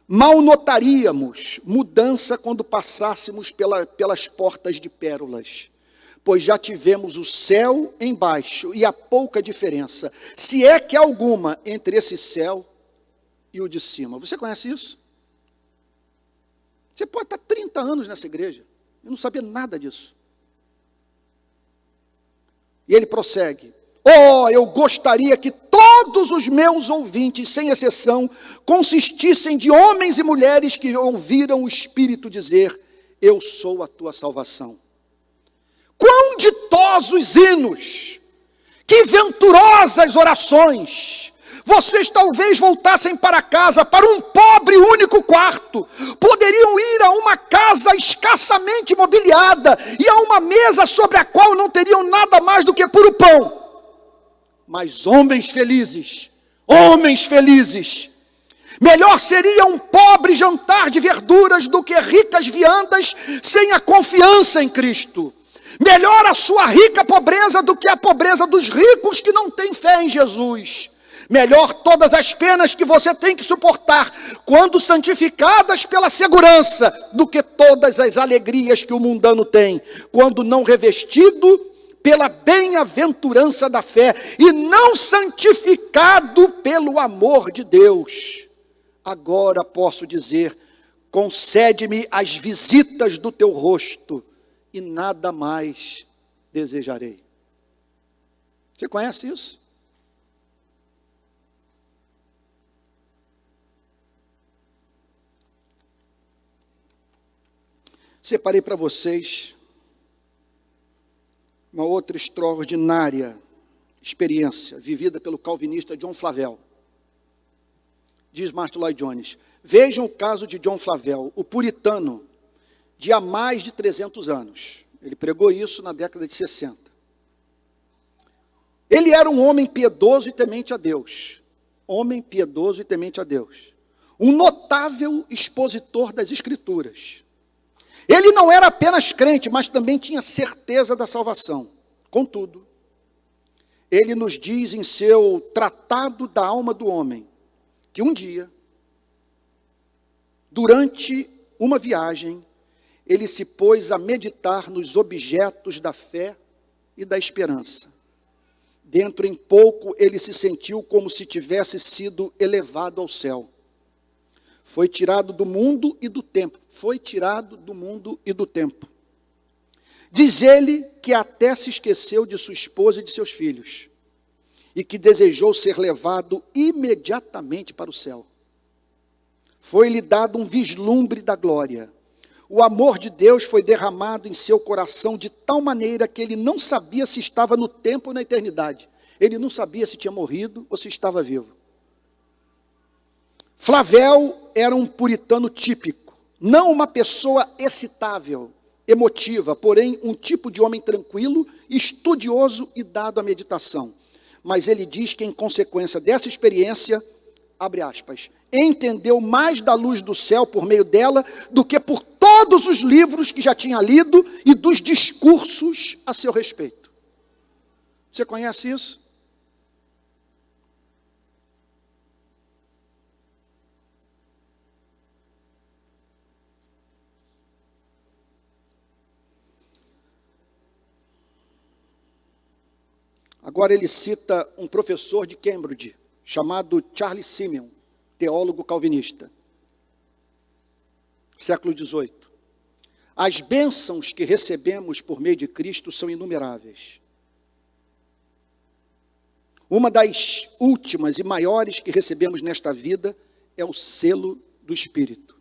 mal notaríamos mudança quando passássemos pelas portas de pérolas, pois já tivemos o céu embaixo e há pouca diferença, se é que há alguma, entre esse céu e o de cima. Você conhece isso? Você pode estar 30 anos nessa igreja e não saber nada disso. E ele prossegue: oh, eu gostaria que todos os meus ouvintes, sem exceção, consistissem de homens e mulheres que ouviram o Espírito dizer: eu sou a tua salvação. Quão ditosos hinos, que venturosas orações. Vocês talvez voltassem para casa, para um pobre único quarto. Poderiam ir a uma casa escassamente mobiliada e a uma mesa sobre a qual não teriam nada mais do que puro pão. Mas homens felizes, melhor seria um pobre jantar de verduras do que ricas viandas sem a confiança em Cristo. Melhor a sua rica pobreza do que a pobreza dos ricos que não têm fé em Jesus. Melhor todas as penas que você tem que suportar, quando santificadas pela segurança, do que todas as alegrias que o mundano tem, quando não revestido pela bem-aventurança da fé, e não santificado pelo amor de Deus. Agora posso dizer: concede-me as visitas do teu rosto, e nada mais desejarei. Você conhece isso? Separei para vocês uma outra extraordinária experiência vivida pelo calvinista John Flavel. Diz Martyn Lloyd-Jones: vejam o caso de John Flavel, o puritano, de há mais de 300 anos. Ele pregou isso na década de 60. Ele era um homem piedoso e temente a Deus. Homem piedoso e temente a Deus. Um notável expositor das Escrituras. Ele não era apenas crente, mas também tinha certeza da salvação. Contudo, ele nos diz em seu Tratado da Alma do Homem, que um dia, durante uma viagem, ele se pôs a meditar nos objetos da fé e da esperança. Dentro em pouco ele se sentiu como se tivesse sido elevado ao céu. Foi tirado do mundo e do tempo. Foi tirado do mundo e do tempo. Diz ele que até se esqueceu de sua esposa e de seus filhos. E que desejou ser levado imediatamente para o céu. Foi-lhe dado um vislumbre da glória. O amor de Deus foi derramado em seu coração de tal maneira que ele não sabia se estava no tempo ou na eternidade. Ele não sabia se tinha morrido ou se estava vivo. Flavel era um puritano típico, não uma pessoa excitável, emotiva, porém um tipo de homem tranquilo, estudioso e dado à meditação. Mas ele diz que em consequência dessa experiência, abre aspas, entendeu mais da luz do céu por meio dela do que por todos os livros que já tinha lido e dos discursos a seu respeito. Você conhece isso? Agora ele cita um professor de Cambridge, chamado Charles Simeon, teólogo calvinista, século XVIII. As bênçãos que recebemos por meio de Cristo são inumeráveis. Uma das últimas e maiores que recebemos nesta vida é o selo do Espírito.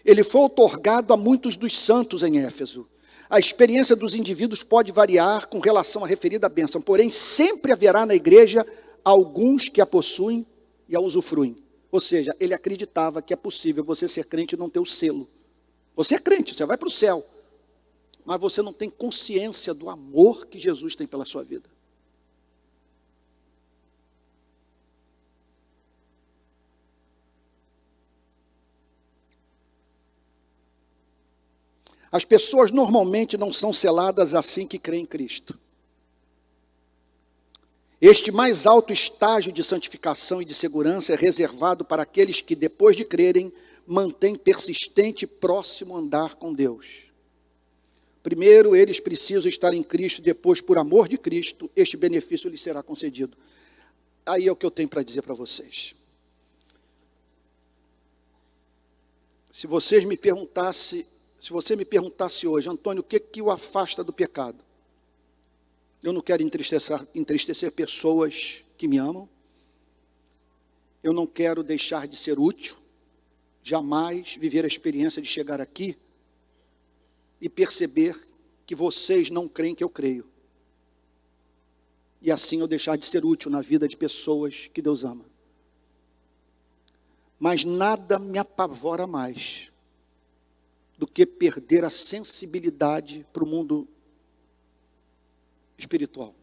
Ele foi outorgado a muitos dos santos em Éfeso. A experiência dos indivíduos pode variar com relação à referida bênção, porém sempre haverá na igreja alguns que a possuem e a usufruem. Ou seja, ele acreditava que é possível você ser crente e não ter o selo. Você é crente, você vai para o céu, mas você não tem consciência do amor que Jesus tem pela sua vida. As pessoas normalmente não são seladas assim que creem em Cristo. Este mais alto estágio de santificação e de segurança é reservado para aqueles que, depois de crerem, mantêm persistente e próximo andar com Deus. Primeiro, eles precisam estar em Cristo, depois, por amor de Cristo, este benefício lhes será concedido. Aí é o que eu tenho para dizer para vocês. Se você me perguntasse hoje, Antônio, o que o afasta do pecado? Eu não quero entristecer pessoas que me amam. Eu não quero deixar de ser útil. Jamais viver a experiência de chegar aqui e perceber que vocês não creem que eu creio. E assim eu deixar de ser útil na vida de pessoas que Deus ama. Mas nada me apavora mais do que perder a sensibilidade para o mundo espiritual.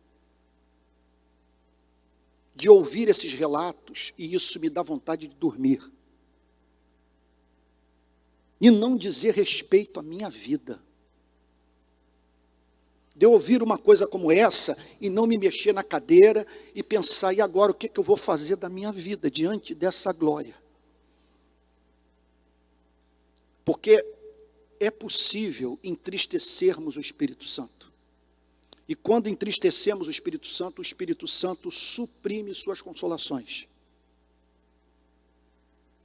De ouvir esses relatos, e isso me dá vontade de dormir. E não dizer respeito à minha vida. De eu ouvir uma coisa como essa, e não me mexer na cadeira, e pensar, e agora o que eu vou fazer da minha vida, diante dessa glória? Porque é possível entristecermos o Espírito Santo. E quando entristecemos o Espírito Santo suprime suas consolações.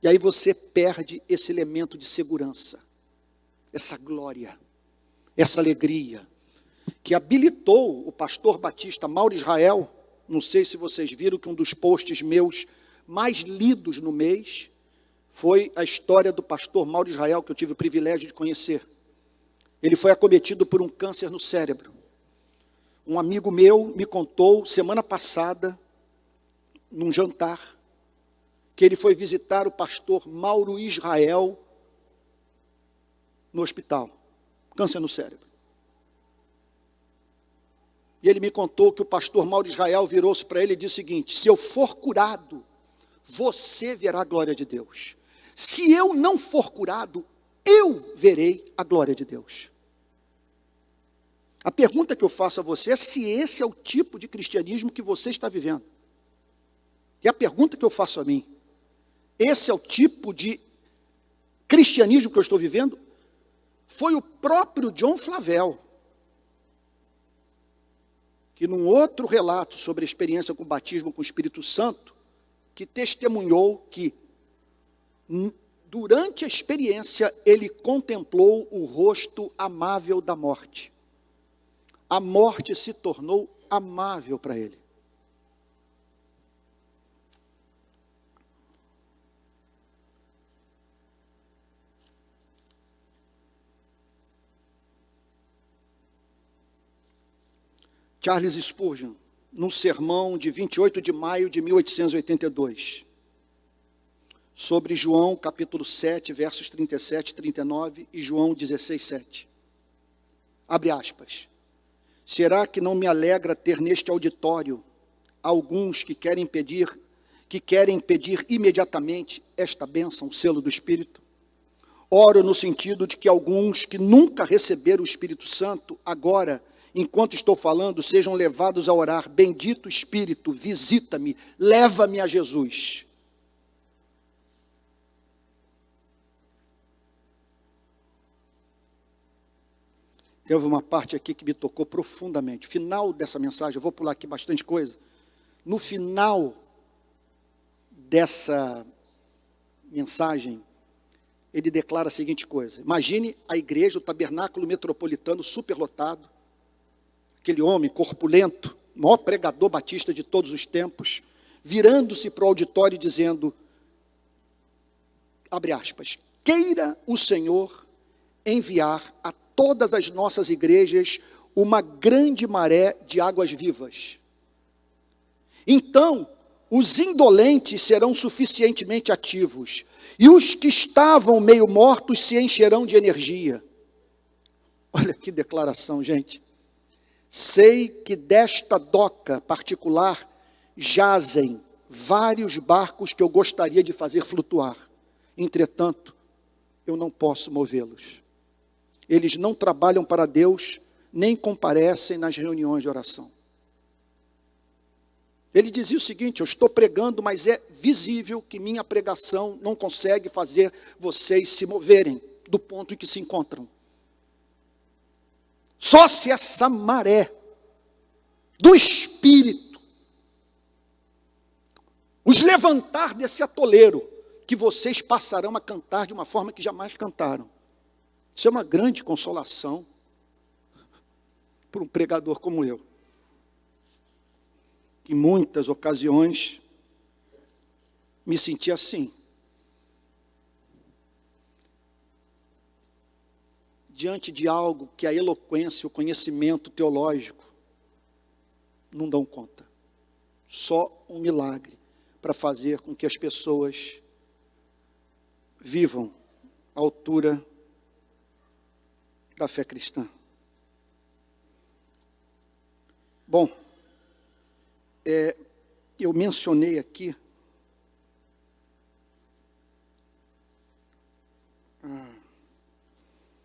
E aí você perde esse elemento de segurança, essa glória, essa alegria, que habilitou o pastor batista Mauro Israel. Não sei se vocês viram que um dos posts meus mais lidos no mês foi a história do pastor Mauro Israel, que eu tive o privilégio de conhecer. Ele foi acometido por um câncer no cérebro. Um amigo meu me contou, semana passada, num jantar, que ele foi visitar o pastor Mauro Israel no hospital. Câncer no cérebro. E ele me contou que o pastor Mauro Israel virou-se para ele e disse o seguinte: se eu for curado, você verá a glória de Deus. Se eu não for curado, eu verei a glória de Deus. A pergunta que eu faço a você é se esse é o tipo de cristianismo que você está vivendo. E a pergunta que eu faço a mim, esse é o tipo de cristianismo que eu estou vivendo? Foi o próprio John Flavel que num outro relato sobre a experiência com o batismo com o Espírito Santo, que testemunhou que durante a experiência ele contemplou o rosto amável da morte. A morte se tornou amável para ele. Charles Spurgeon, num sermão de 28 de maio de 1882, sobre João capítulo 7, versos 37 e 39, e João 16, 7. Abre aspas. Será que não me alegra ter neste auditório alguns que querem pedir imediatamente esta bênção, o selo do Espírito? Oro no sentido de que alguns que nunca receberam o Espírito Santo, agora, enquanto estou falando, sejam levados a orar: bendito Espírito, visita-me, leva-me a Jesus. Teve uma parte aqui que me tocou profundamente. Final dessa mensagem, eu vou pular aqui bastante coisa. No final dessa mensagem, ele declara a seguinte coisa: imagine a igreja, o tabernáculo metropolitano superlotado, aquele homem corpulento, maior pregador batista de todos os tempos, virando-se para o auditório e dizendo, abre aspas, queira o Senhor enviar a todas as nossas igrejas uma grande maré de águas vivas. Então, os indolentes serão suficientemente ativos, e os que estavam meio mortos se encherão de energia. Olha que declaração, gente. Sei que desta doca particular jazem vários barcos que eu gostaria de fazer flutuar. Entretanto, eu não posso movê-los. Eles não trabalham para Deus, nem comparecem nas reuniões de oração. Ele dizia o seguinte: eu estou pregando, mas é visível que minha pregação não consegue fazer vocês se moverem do ponto em que se encontram. Só se essa maré do Espírito os levantar desse atoleiro, que vocês passarão a cantar de uma forma que jamais cantaram. Isso é uma grande consolação para um pregador como eu, que em muitas ocasiões me senti assim, diante de algo que a eloquência, o conhecimento teológico não dão conta. Só um milagre para fazer com que as pessoas vivam à altura da fé cristã. Bom, eu mencionei aqui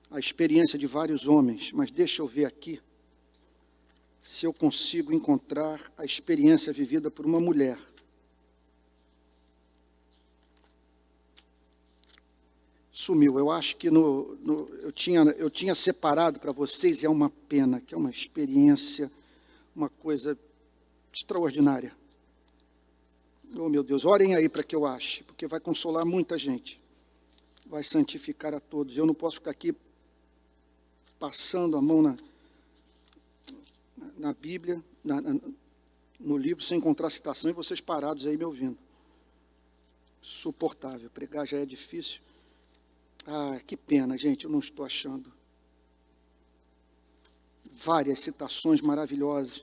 a experiência de vários homens, mas deixa eu ver aqui se eu consigo encontrar a experiência vivida por uma mulher. Sumiu. Eu acho que eu tinha separado para vocês, é uma pena, que é uma experiência, uma coisa extraordinária. Oh, meu Deus, orem aí para que eu ache, porque vai consolar muita gente, vai santificar a todos. Eu não posso ficar aqui passando a mão na Bíblia, no livro, sem encontrar citação, e vocês parados aí me ouvindo. Suportável, pregar já é difícil. Ah, que pena, gente, eu não estou achando. Várias citações maravilhosas,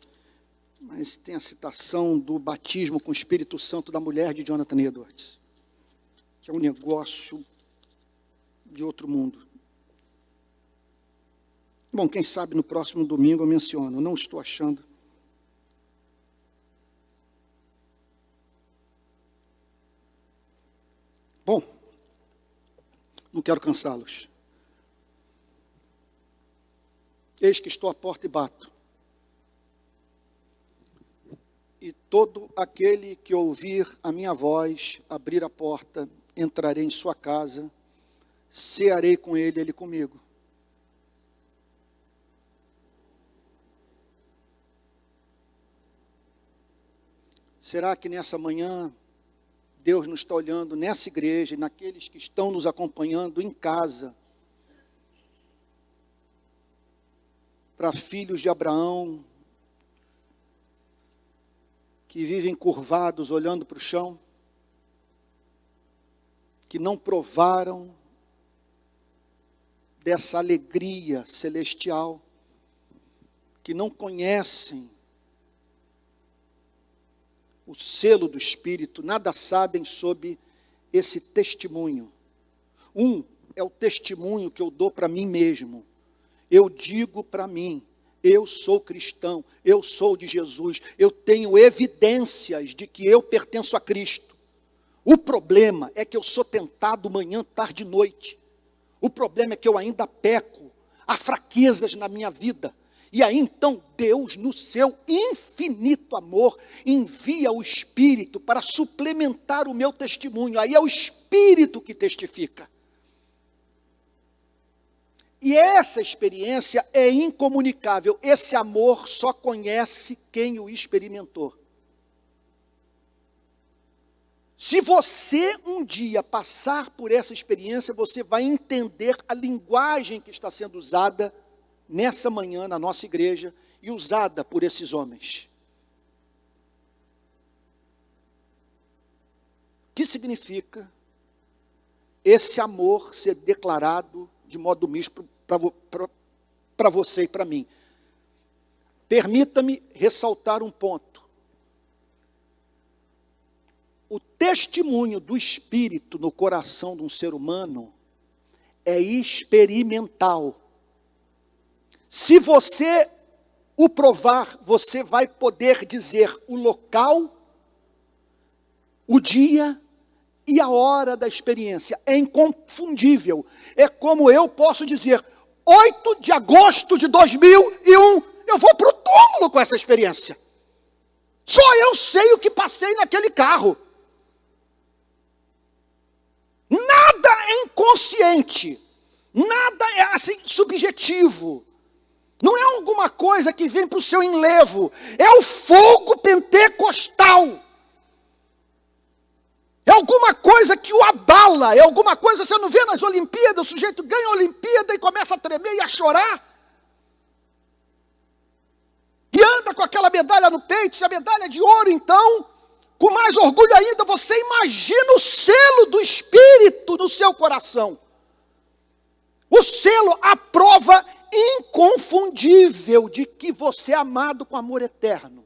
mas tem a citação do batismo com o Espírito Santo da mulher de Jonathan Edwards, que é um negócio de outro mundo. Bom, quem sabe no próximo domingo eu menciono, não estou achando. Bom, não quero cansá-los. Eis que estou à porta e bato. E todo aquele que ouvir a minha voz, abrir a porta, entrarei em sua casa, cearei com ele, ele comigo. Será que nessa manhã Deus nos está olhando nessa igreja e naqueles que estão nos acompanhando em casa, para filhos de Abraão, que vivem curvados, olhando para o chão, que não provaram dessa alegria celestial, que não conhecem o selo do Espírito, nada sabem sobre esse testemunho. Um é o testemunho que eu dou para mim mesmo. Eu digo para mim, eu sou cristão, eu sou de Jesus, eu tenho evidências de que eu pertenço a Cristo. O problema é que eu sou tentado manhã, tarde e noite. O problema é que eu ainda peco, há fraquezas na minha vida. E aí então Deus, no seu infinito amor, envia o Espírito para suplementar o meu testemunho. Aí é o Espírito que testifica. E essa experiência é incomunicável. Esse amor só conhece quem o experimentou. Se você um dia passar por essa experiência, você vai entender a linguagem que está sendo usada nessa manhã na nossa igreja e usada por esses homens. O que significa esse amor ser declarado de modo misto para você e para mim? Permita-me ressaltar um ponto. O testemunho do Espírito no coração de um ser humano é experimental. Se você o provar, você vai poder dizer o local, o dia e a hora da experiência. É inconfundível. É como eu posso dizer, 8 de agosto de 2001, eu vou para o túmulo com essa experiência. Só eu sei o que passei naquele carro. Nada é inconsciente, nada é assim subjetivo. Não é alguma coisa que vem para o seu enlevo, é o fogo pentecostal. É alguma coisa que o abala, é alguma coisa, você não vê nas Olimpíadas, o sujeito ganha a Olimpíada e começa a tremer e a chorar. E anda com aquela medalha no peito, se a medalha é de ouro então, com mais orgulho ainda, você imagina o selo do Espírito no seu coração. O selo, a prova inconfundível de que você é amado com amor eterno.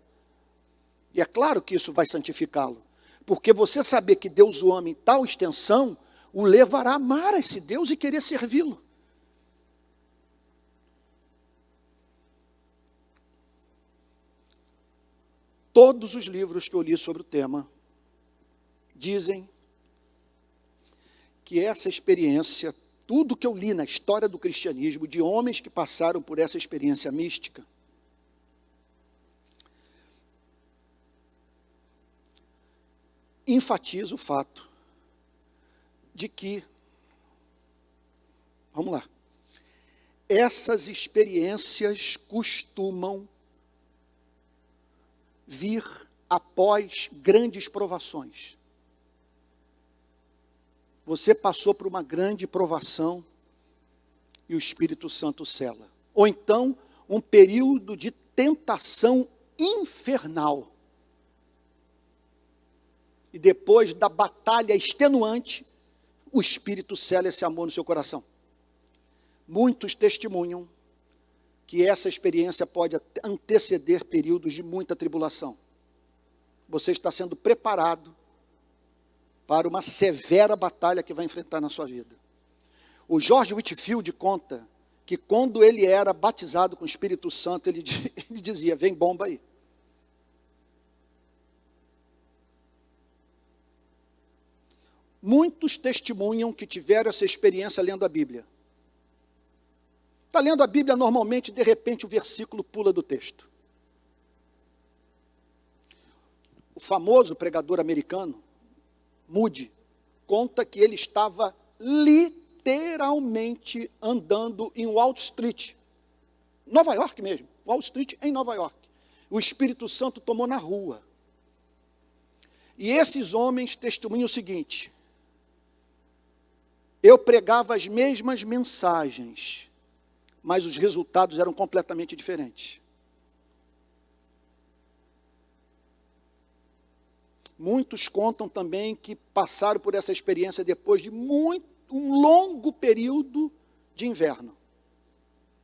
E é claro que isso vai santificá-lo. Porque você saber que Deus o ama em tal extensão, o levará a amar esse Deus e querer servi-lo. Todos os livros que eu li sobre o tema dizem que essa experiência, tudo que eu li na história do cristianismo, de homens que passaram por essa experiência mística, enfatiza o fato de que, vamos lá, essas experiências costumam vir após grandes provações. Você passou por uma grande provação e o Espírito Santo sela. Ou então, um período de tentação infernal. E depois da batalha extenuante, o Espírito sela esse amor no seu coração. Muitos testemunham que essa experiência pode anteceder períodos de muita tribulação. Você está sendo preparado para uma severa batalha que vai enfrentar na sua vida. O George Whitefield conta que quando ele era batizado com o Espírito Santo, ele dizia, vem bomba aí. Muitos testemunham que tiveram essa experiência lendo a Bíblia. Está lendo a Bíblia normalmente, de repente o versículo pula do texto. O famoso pregador americano, Moody, conta que ele estava literalmente andando em Wall Street, Nova York mesmo, Wall Street em Nova York. O Espírito Santo tomou na rua. E esses homens testemunham o seguinte: eu pregava as mesmas mensagens, mas os resultados eram completamente diferentes. Muitos contam também que passaram por essa experiência depois de um longo período de inverno,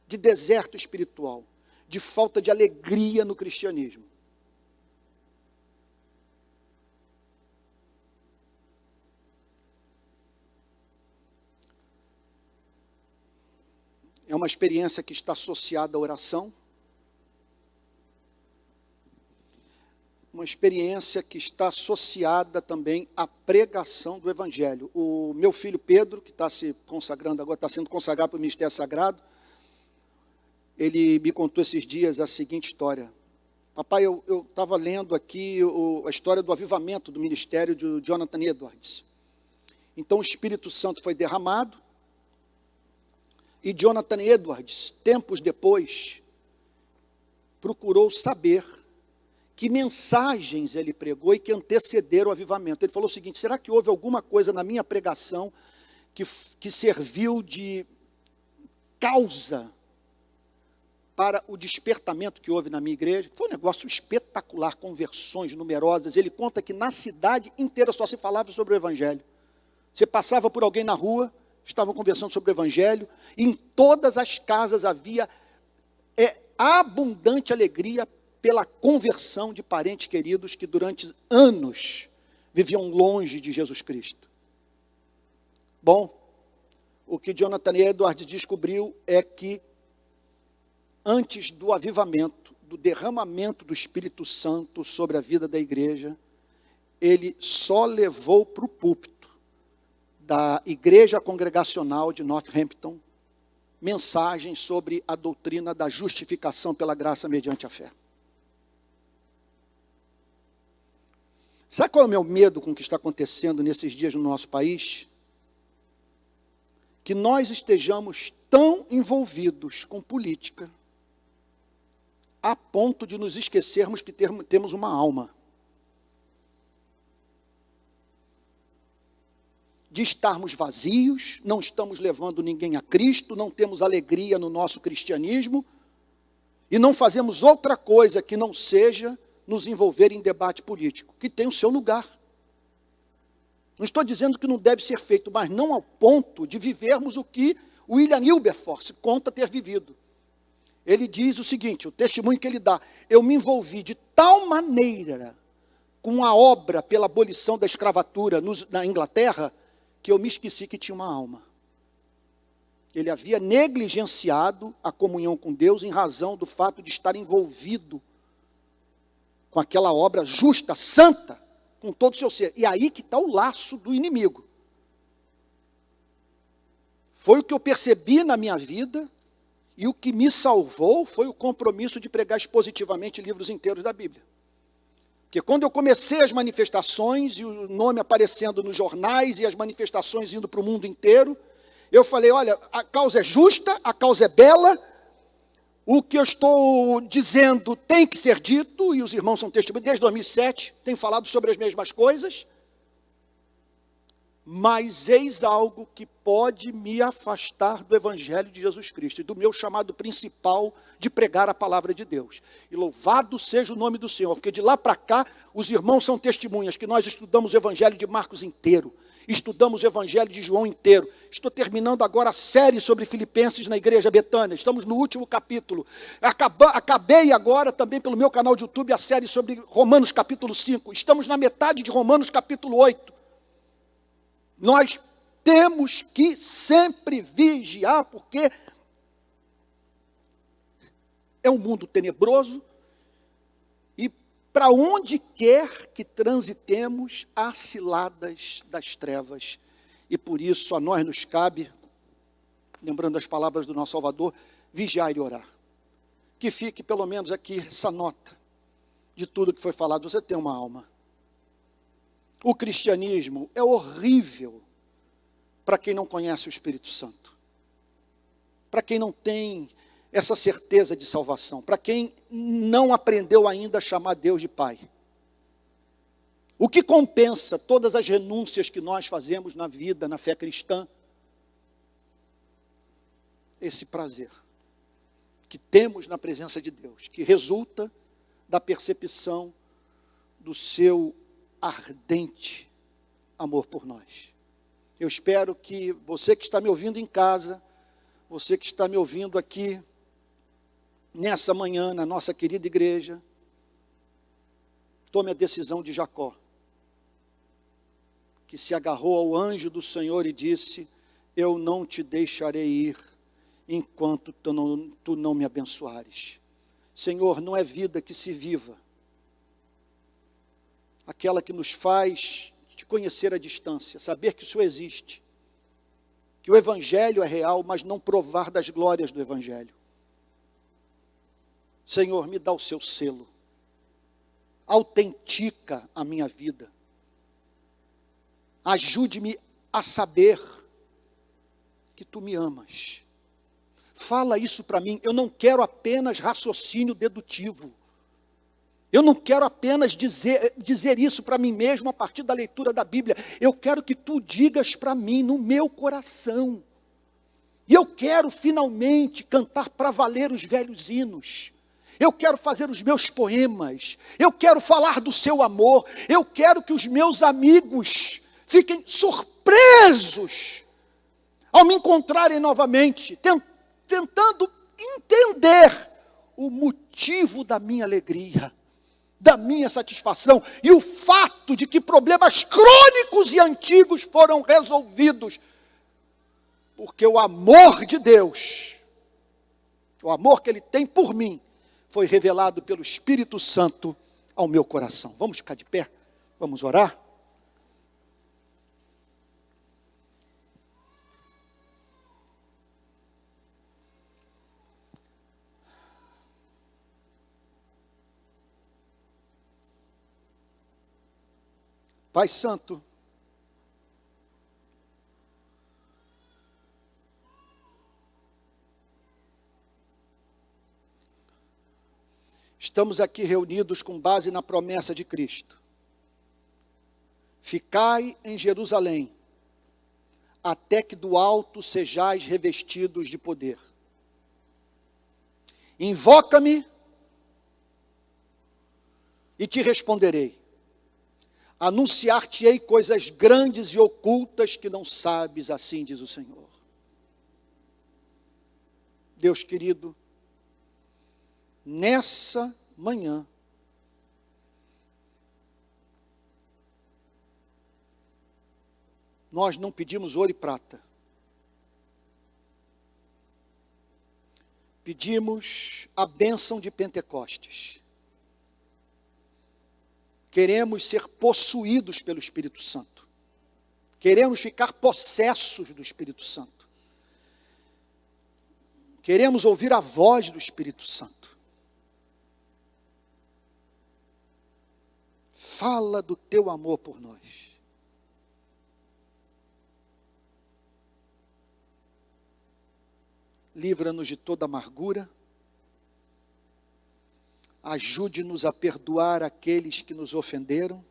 de deserto espiritual, de falta de alegria no cristianismo. É uma experiência que está associada à oração, uma experiência que está associada também à pregação do Evangelho. O meu filho Pedro, que está se consagrando agora, está sendo consagrado para o Ministério Sagrado, ele me contou esses dias a seguinte história. Papai, eu estava lendo aqui a história do avivamento do ministério de Jonathan Edwards. Então o Espírito Santo foi derramado, e Jonathan Edwards, tempos depois, procurou saber que mensagens ele pregou e que antecederam o avivamento. Ele falou o seguinte: será que houve alguma coisa na minha pregação que serviu de causa para o despertamento que houve na minha igreja? Foi um negócio espetacular, conversões numerosas. Ele conta que na cidade inteira só se falava sobre o Evangelho. Você passava por alguém na rua, estavam conversando sobre o Evangelho, e em todas as casas havia abundante alegria pela conversão de parentes queridos que durante anos viviam longe de Jesus Cristo. Bom, o que Jonathan Edwards descobriu é que antes do avivamento, do derramamento do Espírito Santo sobre a vida da igreja, ele só levou para o púlpito da Igreja Congregacional de Northampton mensagens sobre a doutrina da justificação pela graça mediante a fé. Sabe qual é o meu medo com o que está acontecendo nesses dias no nosso país? Que nós estejamos tão envolvidos com política, a ponto de nos esquecermos que temos uma alma. De estarmos vazios, não estamos levando ninguém a Cristo, não temos alegria no nosso cristianismo, e não fazemos outra coisa que não seja nos envolver em debate político, que tem o seu lugar. Não estou dizendo que não deve ser feito, mas não ao ponto de vivermos o que William Wilberforce conta ter vivido. Ele diz o seguinte, o testemunho que ele dá: eu me envolvi de tal maneira com a obra pela abolição da escravatura na Inglaterra, que eu me esqueci que tinha uma alma. Ele havia negligenciado a comunhão com Deus em razão do fato de estar envolvido com aquela obra justa, santa, com todo o seu ser. E aí que está o laço do inimigo. Foi o que eu percebi na minha vida, e o que me salvou foi o compromisso de pregar expositivamente livros inteiros da Bíblia. Porque quando eu comecei as manifestações, e o nome aparecendo nos jornais, e as manifestações indo para o mundo inteiro, eu falei: olha, a causa é justa, a causa é bela, o que eu estou dizendo tem que ser dito, e os irmãos são testemunhas, desde 2007, têm falado sobre as mesmas coisas, mas eis algo que pode me afastar do Evangelho de Jesus Cristo, e do meu chamado principal de pregar a palavra de Deus. E louvado seja o nome do Senhor, porque de lá para cá, os irmãos são testemunhas, que nós estudamos o Evangelho de Marcos inteiro, estudamos o Evangelho de João inteiro. Estou terminando agora a série sobre Filipenses na Igreja Betânia. Estamos no último capítulo. Acabei agora também pelo meu canal de YouTube a série sobre Romanos capítulo 5. Estamos na metade de Romanos capítulo 8. Nós temos que sempre vigiar, porque é um mundo tenebroso, e para onde quer que transitemos, há ciladas das trevas. E por isso a nós nos cabe, lembrando as palavras do nosso Salvador, vigiar e orar. Que fique pelo menos aqui essa nota de tudo que foi falado. Você tem uma alma. O cristianismo é horrível para quem não conhece o Espírito Santo, para quem não tem essa certeza de salvação, para quem não aprendeu ainda a chamar Deus de Pai. O que compensa todas as renúncias que nós fazemos na vida, na fé cristã? Esse prazer que temos na presença de Deus, que resulta da percepção do seu ardente amor por nós. Eu espero que você que está me ouvindo em casa, você que está me ouvindo aqui, nessa manhã, na nossa querida igreja, tome a decisão de Jacó, que se agarrou ao anjo do Senhor e disse: eu não te deixarei ir, enquanto tu não me abençoares. Senhor, não é vida que se viva, aquela que nos faz te conhecer à distância, saber que o Senhor existe, que o Evangelho é real, mas não provar das glórias do Evangelho. Senhor, me dá o seu selo, autentica a minha vida, ajude-me a saber que tu me amas. Fala isso para mim. Eu não quero apenas raciocínio dedutivo. Eu não quero apenas dizer isso para mim mesmo a partir da leitura da Bíblia. Eu quero que tu digas para mim no meu coração. E eu quero finalmente cantar para valer os velhos hinos. Eu quero fazer os meus poemas. Eu quero falar do seu amor. Eu quero que os meus amigos fiquem surpresos ao me encontrarem novamente, tentando entender o motivo da minha alegria, da minha satisfação, e o fato de que problemas crônicos e antigos foram resolvidos, porque o amor de Deus, o amor que Ele tem por mim, foi revelado pelo Espírito Santo ao meu coração. Vamos ficar de pé? Vamos orar? Pai Santo, estamos aqui reunidos com base na promessa de Cristo. Ficai em Jerusalém, até que do alto sejais revestidos de poder. Invoca-me e te responderei. Anunciar-te-ei coisas grandes e ocultas que não sabes, assim diz o Senhor. Deus querido, nessa manhã, nós não pedimos ouro e prata. Pedimos a bênção de Pentecostes. Queremos ser possuídos pelo Espírito Santo. Queremos ficar possessos do Espírito Santo. Queremos ouvir a voz do Espírito Santo. Fala do teu amor por nós. Livra-nos de toda amargura. Ajude-nos a perdoar aqueles que nos ofenderam.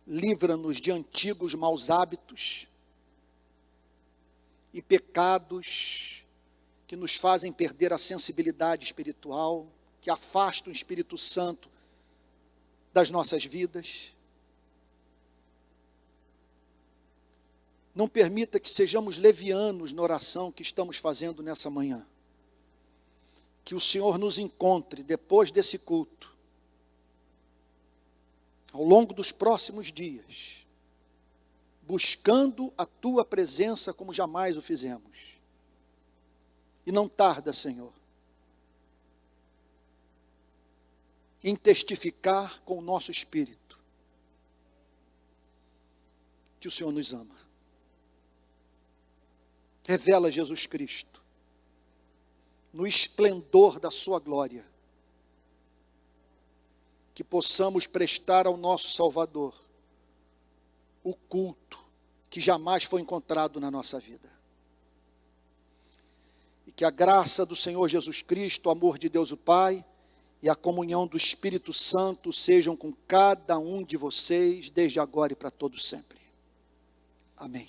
Livra-nos de antigos maus hábitos e pecados que nos fazem perder a sensibilidade espiritual, que afastam o Espírito Santo das nossas vidas. Não permita que sejamos levianos na oração que estamos fazendo nessa manhã. Que o Senhor nos encontre depois desse culto, ao longo dos próximos dias, buscando a Tua presença como jamais o fizemos. E não tarda, Senhor, em testificar com o nosso espírito que o Senhor nos ama. Revela Jesus Cristo no esplendor da sua glória, que possamos prestar ao nosso Salvador o culto que jamais foi encontrado na nossa vida. E que a graça do Senhor Jesus Cristo, o amor de Deus o Pai e a comunhão do Espírito Santo sejam com cada um de vocês, desde agora e para todos sempre. Amém.